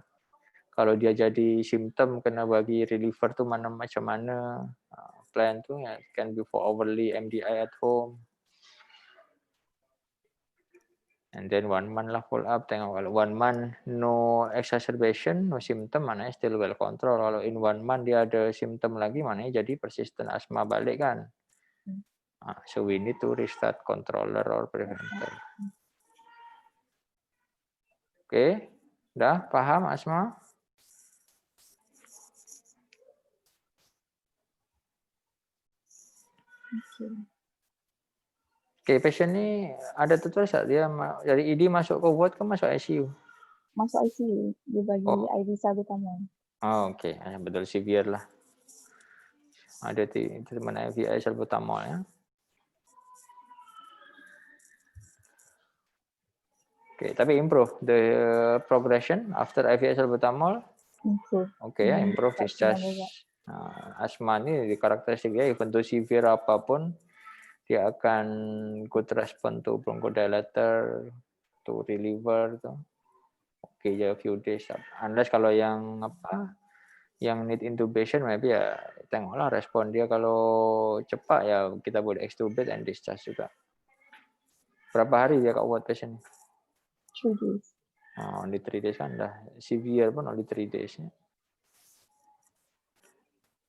Kalau dia jadi simptom kena bagi reliever tu macam mana. Plan tu ya can be for overly MDI at home. And then 1 month lah follow up, tengok kalau 1 month no exacerbation, no symptom, maknanya still well control. Kalau in 1 month dia ada symptom lagi, maknanya jadi persistent asma balik kan. So we need to restart controller or preventer. Oke, udah paham Asma? Oke, patient ni ada tertulis tak dia dari ED masuk ke ward ke masuk ICU? Masuk ICU, dia bagi IV salbutamol. Oh, okey, betul severe lah. Ada treatment IV salbutamol ya. Okay, tapi improve the progression after IV salbutamol. Improve. Okay, improve discharge. Asma ni di karakteristik dia, even though severe apapun, dia akan good respond to bronchodilator, to reliever tu. Okay je few days. Unless kalau yang yang need intubation, maybe ya tengoklah respon dia. Kalau cepat ya kita boleh extubate and discharge juga. Berapa hari dia kat ward patient ni? 3 days. Only 3 days kan dah. Severe pun only 3 days.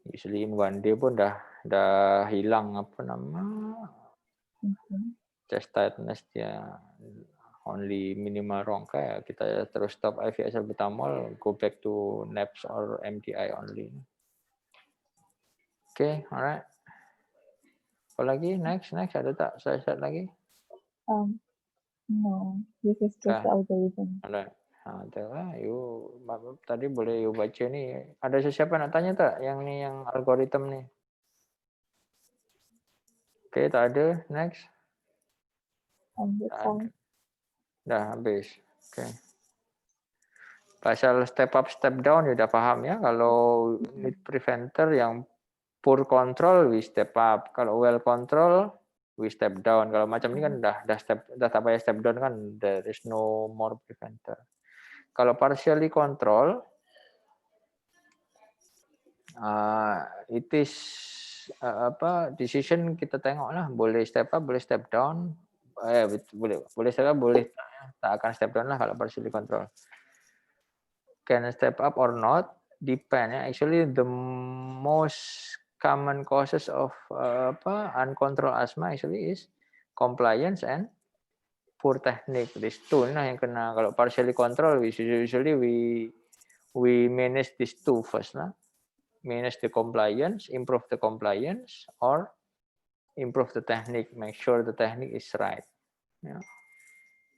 Usually in 1 day pun dah hilang chest tightness dia, only minimal rongka ya, kita terus stop IV salbutamol, go back to NAPS or MDI only. Okay, alright. Apa lagi? Next ada tak slide lagi? No, this is just the algorithm. Alright. You tadi boleh you baca ni. Ada sesiapa nak tanya tak yang ni, yang algoritma ni? Okay, tak ada. Next. Dah habis. Okay. Pasal step up, step down you dah faham ya. Kalau need preventer yang poor control, we step up. Kalau well control, we step down. Kalau macam ni kan dah tak payah step down kan. There is no more preventer. Kalau partially control, it is decision kita tengoklah, boleh step up, boleh step down, boleh step up, boleh tak akan step down lah kalau partially control. Can step up or not, depend. Actually, the most common causes of uncontrolled asthma actually is compliance and poor technique. These two lah yang kena. Kalau partially control, usually we manage these two first lah. Manage the compliance, improve the compliance, or improve the technique. Make sure the technique is right. Ya.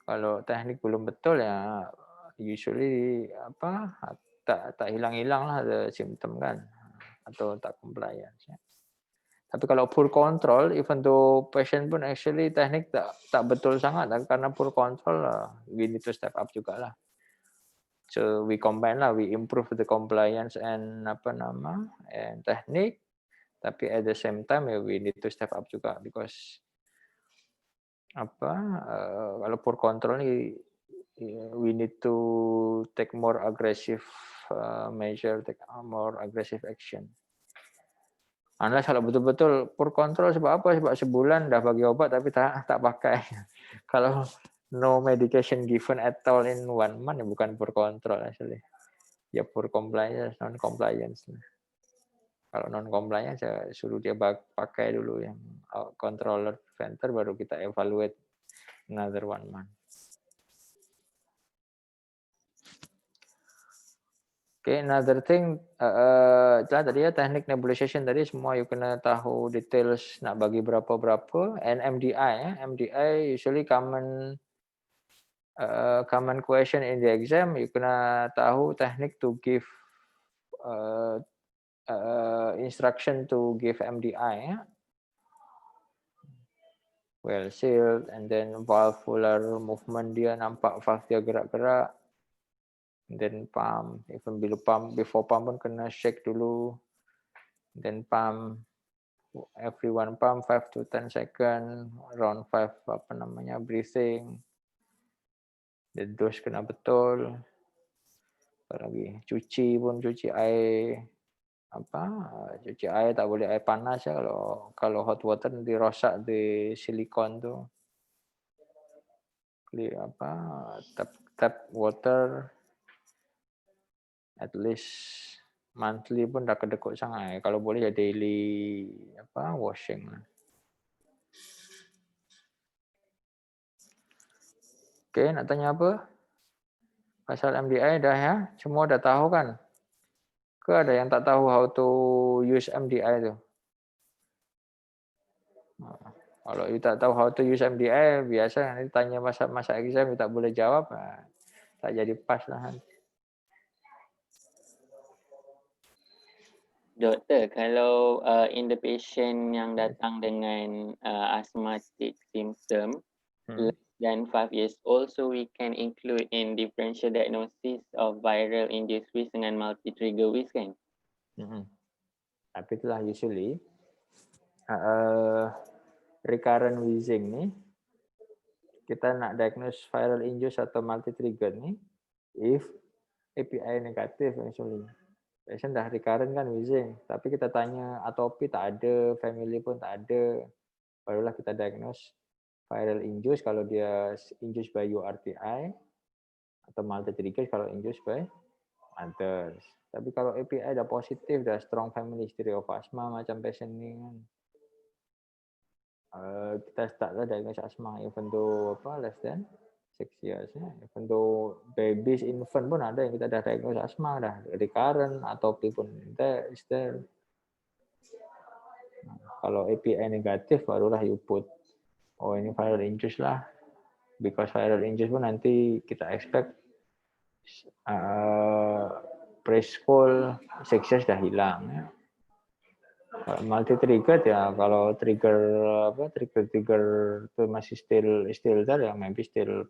Kalau teknik belum betul ya, usually tak hilang-hilang lah the symptom kan, atau tak compliance. Ya. Tapi kalau poor control, even though patient pun actually teknik tak betul sangat, karena poor control, we need to step up juga lah. So we combine lah, we improve the compliance and and teknik, tapi at the same time we need to step up juga because kalau poor control ni we need to take more aggressive measure, take more aggressive action. Unless kalau betul-betul poor control sebab apa? Sebab sebulan dah bagi obat tapi tak pakai. Kalau no medication given at all in 1 month, bukan poor control actually. Ya poor compliance, non-compliance. Kalau non-compliance, saya suruh dia pakai dulu yang controller preventer, baru kita evaluate another 1 month. Okay, another thing, tadi ya teknik nebulization tadi semua you kena tahu details nak bagi berapa-berapa. And MDI, MDI usually common question in the exam. You kena tahu teknik to give instruction to give MDI. Well sealed, and then valvular movement dia nampak valve dia gerak-gerak. Then pump, even before pump pun kena shake dulu. Then pump, every 1 pump 5 to 10 second, around 5 breathing. The dose kena betul. Lagi cuci air cuci air tak boleh air panas ya, kalau hot water nanti rosak di silikon tu. clear tap water at least monthly pun dah kedekut sangat. Kalau boleh ya daily washing lah. Oke, nak tanya apa? Pasal MDI dah ya? Semua dah tahu kan? Ke ada yang tak tahu how to use MDI tu? Kalau you tak tahu how to use MDI, biasa nanti tanya masa exam, you tak boleh jawab, tak jadi pas lah. Doktor, kalau in the patient yang datang dengan asthmatic symptom less than 5 years old, so we can include in differential diagnosis of viral induced wheeze dengan multi-trigger wheeze kan? Tapi itulah usually recurrent wheezing ni, kita nak diagnose viral induced atau multi-trigger ni, if API negatif actually. Patient dah recurrent kan wheezing, tapi kita tanya atopi tak ada, family pun tak ada, barulah kita diagnose viral induced kalau dia induced by URTI atau multi-trigger kalau induced by others. Tapi kalau API dah positif, dah strong family history of asthma macam patient ni kan, kita startlah diagnose asthma even though less than 6 years ya. Even though babies, infant pun ada yang kita dah diagnose asma dah recurrent atau pun is there. Kalau API negatif barulah you put ini viral induced lah, because viral induced pun nanti kita expect preschool 6 years dah hilang ya. Multi trigger ya, kalau trigger itu masih still there ya, maybe still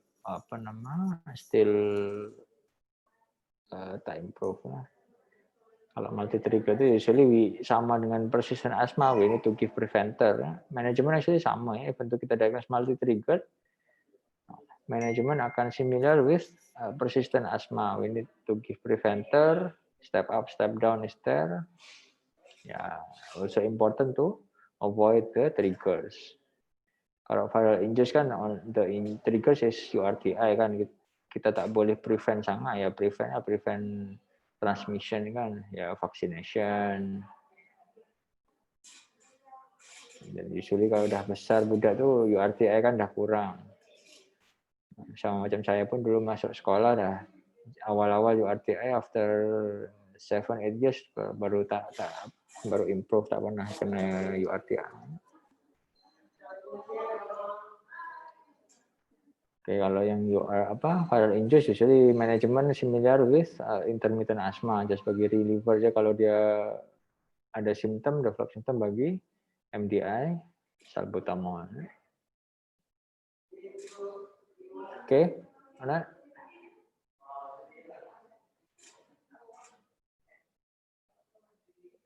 still tak improve lah. Kalau multi trigger itu usually sama dengan persistent asthma, we need to give preventer ya. Manajemen actually sama ya, even though kita diagnose multi trigger, manajemen akan similar with persistent asthma, we need to give preventer, step up step down is there. Ya, also important to avoid the triggers. Kalau viral induced kan, the triggers is URTI kan, kita tak boleh prevent sangat ya, prevent transmission kan, ya vaccination. Dan usually kalau dah besar budak tu URTI kan dah kurang. Sama macam saya pun dulu masuk sekolah dah awal-awal URTI, after 7-8 years baru improve, tak pernah kena URTI. Oke, kalau yang viral induced usually manajemen similar with intermittent asthma, just bagi reliever aja kalau dia ada simptom, develop simptom bagi MDI salbutamol. Oke, mana?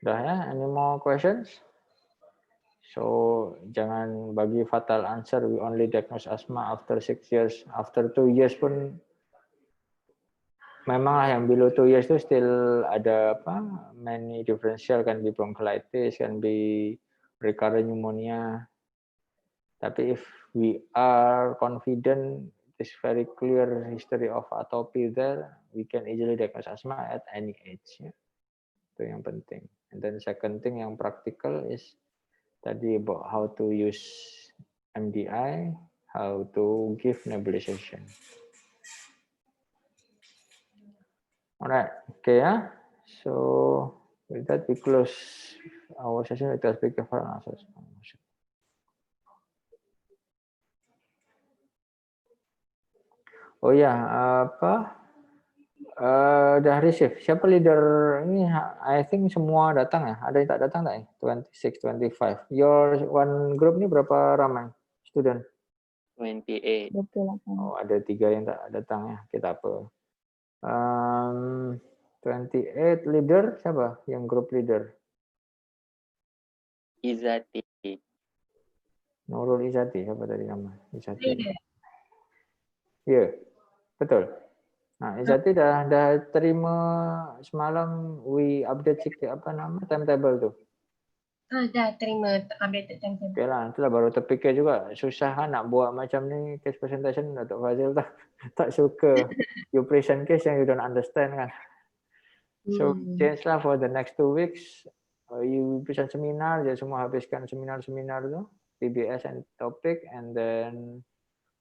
Dah ya, any more questions? So, jangan bagi fatal answer, we only diagnose asthma after 6 years. After 2 years pun, memanglah yang below 2 years itu still ada many differential, can be bronchitis, can be recurrent pneumonia. Tapi if we are confident, it is very clear history of atopy there, we can easily diagnose asthma at any age. Ya. Itu yang penting. And then second thing yang practical is tadi about how to use MDI, how to give nebulization. Alright, okay ya. So with that we close our session with speaker for answers. Oh ya, dah receive. Siapa leader ini? I think semua datang ya. Ada yang tak datang tak? 26, 25. Your one group ni berapa ramai student? 28. Oh, ada 3 yang tak datang ya. Kita apa? 28 leader siapa? Yang group leader? Izati. Nurul Izati. Siapa tadi nama? Izati. Ya, betul. Nah, Izati dah terima semalam we update sikit timetable tu. Dah terima updated timetable. Okay lah, itulah baru terfikir juga. Susah kan nak buat macam ni case presentation. Datuk Fazil tak suka. You present case yang you don't understand kan. So change lah for the next 2 weeks. You present seminar, je semua habiskan seminar-seminar tu. PBS and topic, and then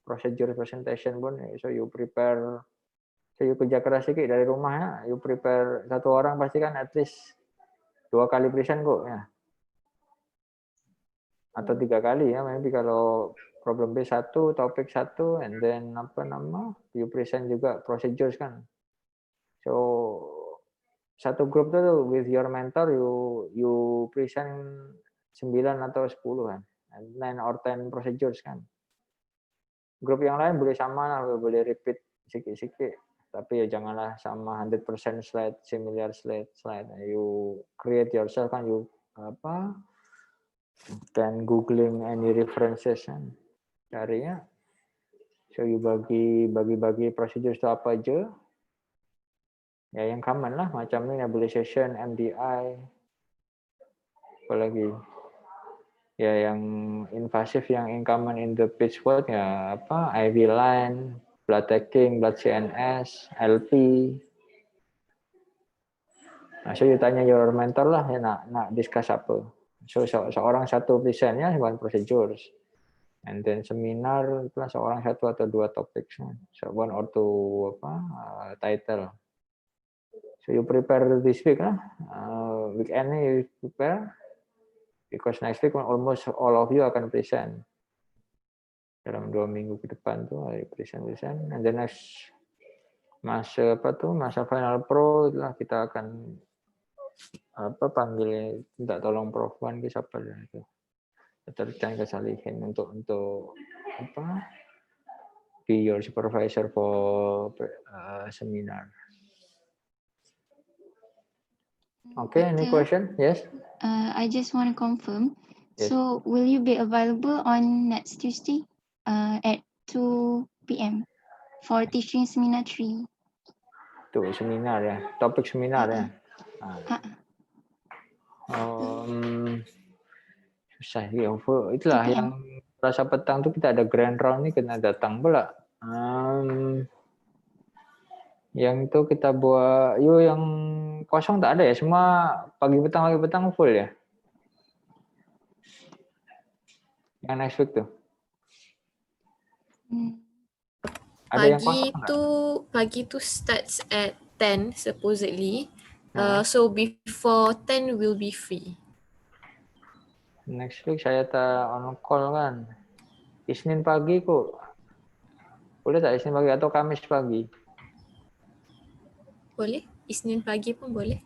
procedure presentation pun. So you prepare, so you kerja keras sikit dari rumah ya. You prepare, satu orang pasti kan at least 2 kali present kok ya. Atau 3 kali ya, maybe kalau problem base 1, topik 1, and then you present juga procedures kan. So satu grup tuh with your mentor you present 9 atau 10 kan, 9 or 10 procedures kan. Grup yang lain boleh sama lah, boleh repeat sikit-sikit, tapi ya janganlah sama 100% slide, similar slide. You create yourself kan, you can googling any references kan, cari ya. So you bagi procedures itu apa aja. Ya yang common lah, macam ni nebulization, MDI, apalagi ya yang invasif yang common in the pitch world ya IV line, blood taking, blood CNS, LP. Nah, so you tanya your mentor lah ya nak discuss apa. So seorang satu present ya, 1 procedures. And then seminar itulah seorang 1 atau 2 topik. So 1 or 2 title. So you prepare this week lah. Weekend ni you prepare. Because next week almost all of you akan present. Dalam 2 minggu ke depan tu present. And then next masa final pro itulah kita akan panggil, minta tolong Prof Wan ke siapa dia itu. Tercang ke Salihin untuk be your supervisor for seminar. Okay, any question? Yes. I just want to confirm. Yes. So, will you be available on next Tuesday at 2 p.m. for teaching seminar 3? Tu seminar ya, topik seminar ya. Susah sih. Itulah yang Selasa petang tu kita ada grand round ni kena datang pula. Yang tu kita buat, yang kosong tak ada ya, semua pagi petang full ya. Yang next week tu. Ada yang kosong tak? Pagi tu starts at 10 supposedly. So before 10 will be free. Next week saya tak on call kan. Isnin pagi kok. Boleh tak Isnin pagi atau Kamis pagi? Boleh, Isnin pagi pun boleh.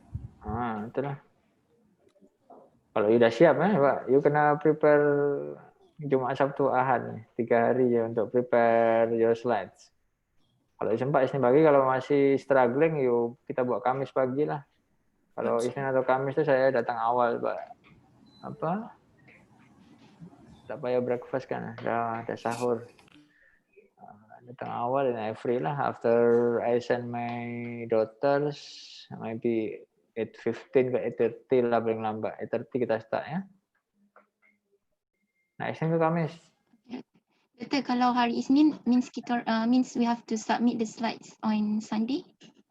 Itulah. Kalau you dah siap Pak, you kena prepare Jumaat, Sabtu, Ahad 3 hari je untuk prepare your slides. Kalau sempat Isnin pagi, kalau masih struggling, kita buat Kamis pagi lah. Kalau Isnin atau Kamis tu saya datang awal Pak. Tak payah breakfast kan, dah sahur. Datang awal dan I free lah. After I send my daughters, maybe 8:15 ke 8:30 lah paling lambat. 8:30 kita start ya. Nah, Isnin ke Kamis? Betul, kalau hari Isnin means we have to submit the slides on Sunday.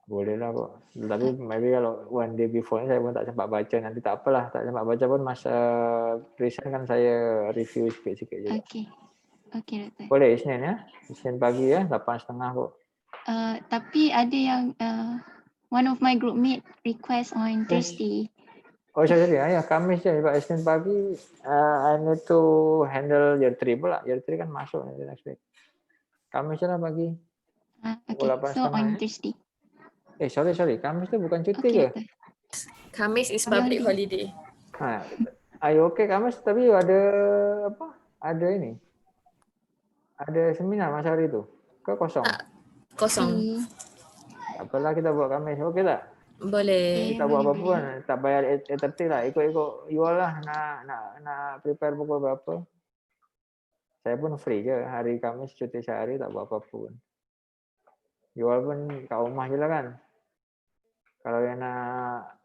Boleh lah kok. Tapi maybe kalau one day before saya pun tak sempat baca. Nanti tak apalah, tak sempat baca pun masa present kan saya review sikit-sikit juga. Okay, Doktor. Boleh Isnin ya? Isnin pagi ya, 8:30 kok. Tapi ada yang one of my group mate request on Thursday. Oh sorry ya, Kamis je Pak. Isnin pagi I need to handle year 3 pula. Year 3 kan masuk nanti next week. Kamis lah pagi. Okay, so on Thursday. Sorry. Kamis tu bukan cuti ke? Kamis is public holiday. Ayo okay Kamis, tapi ada Ada ini. Ada seminar masa hari itu? Ke kosong? Kosong. Apalah kita buat Kamis, okey tak? Boleh. Kita buat apa pun, tak bayar 8:30 lah, ikut you all lah nak prepare pukul berapa. Saya pun free je, hari Kamis cuti sehari tak buat apa pun. You all pun kat rumah je lah kan? Kalau yang nak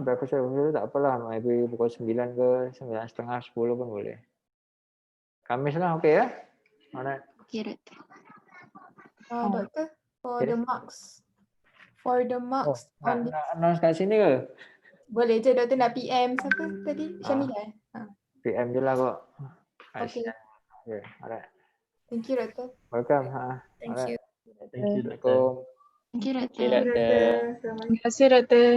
breakfast tak apalah, maybe pukul 9 ke 9:30, 10 pun boleh. Khamis lah, okey ya? Alright. Okay, Doktor. Doktor, for the marks on the... Nak announce kat sini ke? Boleh je Doktor, nak PM siapa tadi? Syamilah. PM je lah kok. Okay. Okay, alright. Thank you Doktor. Welcome. Thank you. Assalamualaikum. Thank you, Doktor. Okay, Doktor. Terima kasih, Doktor.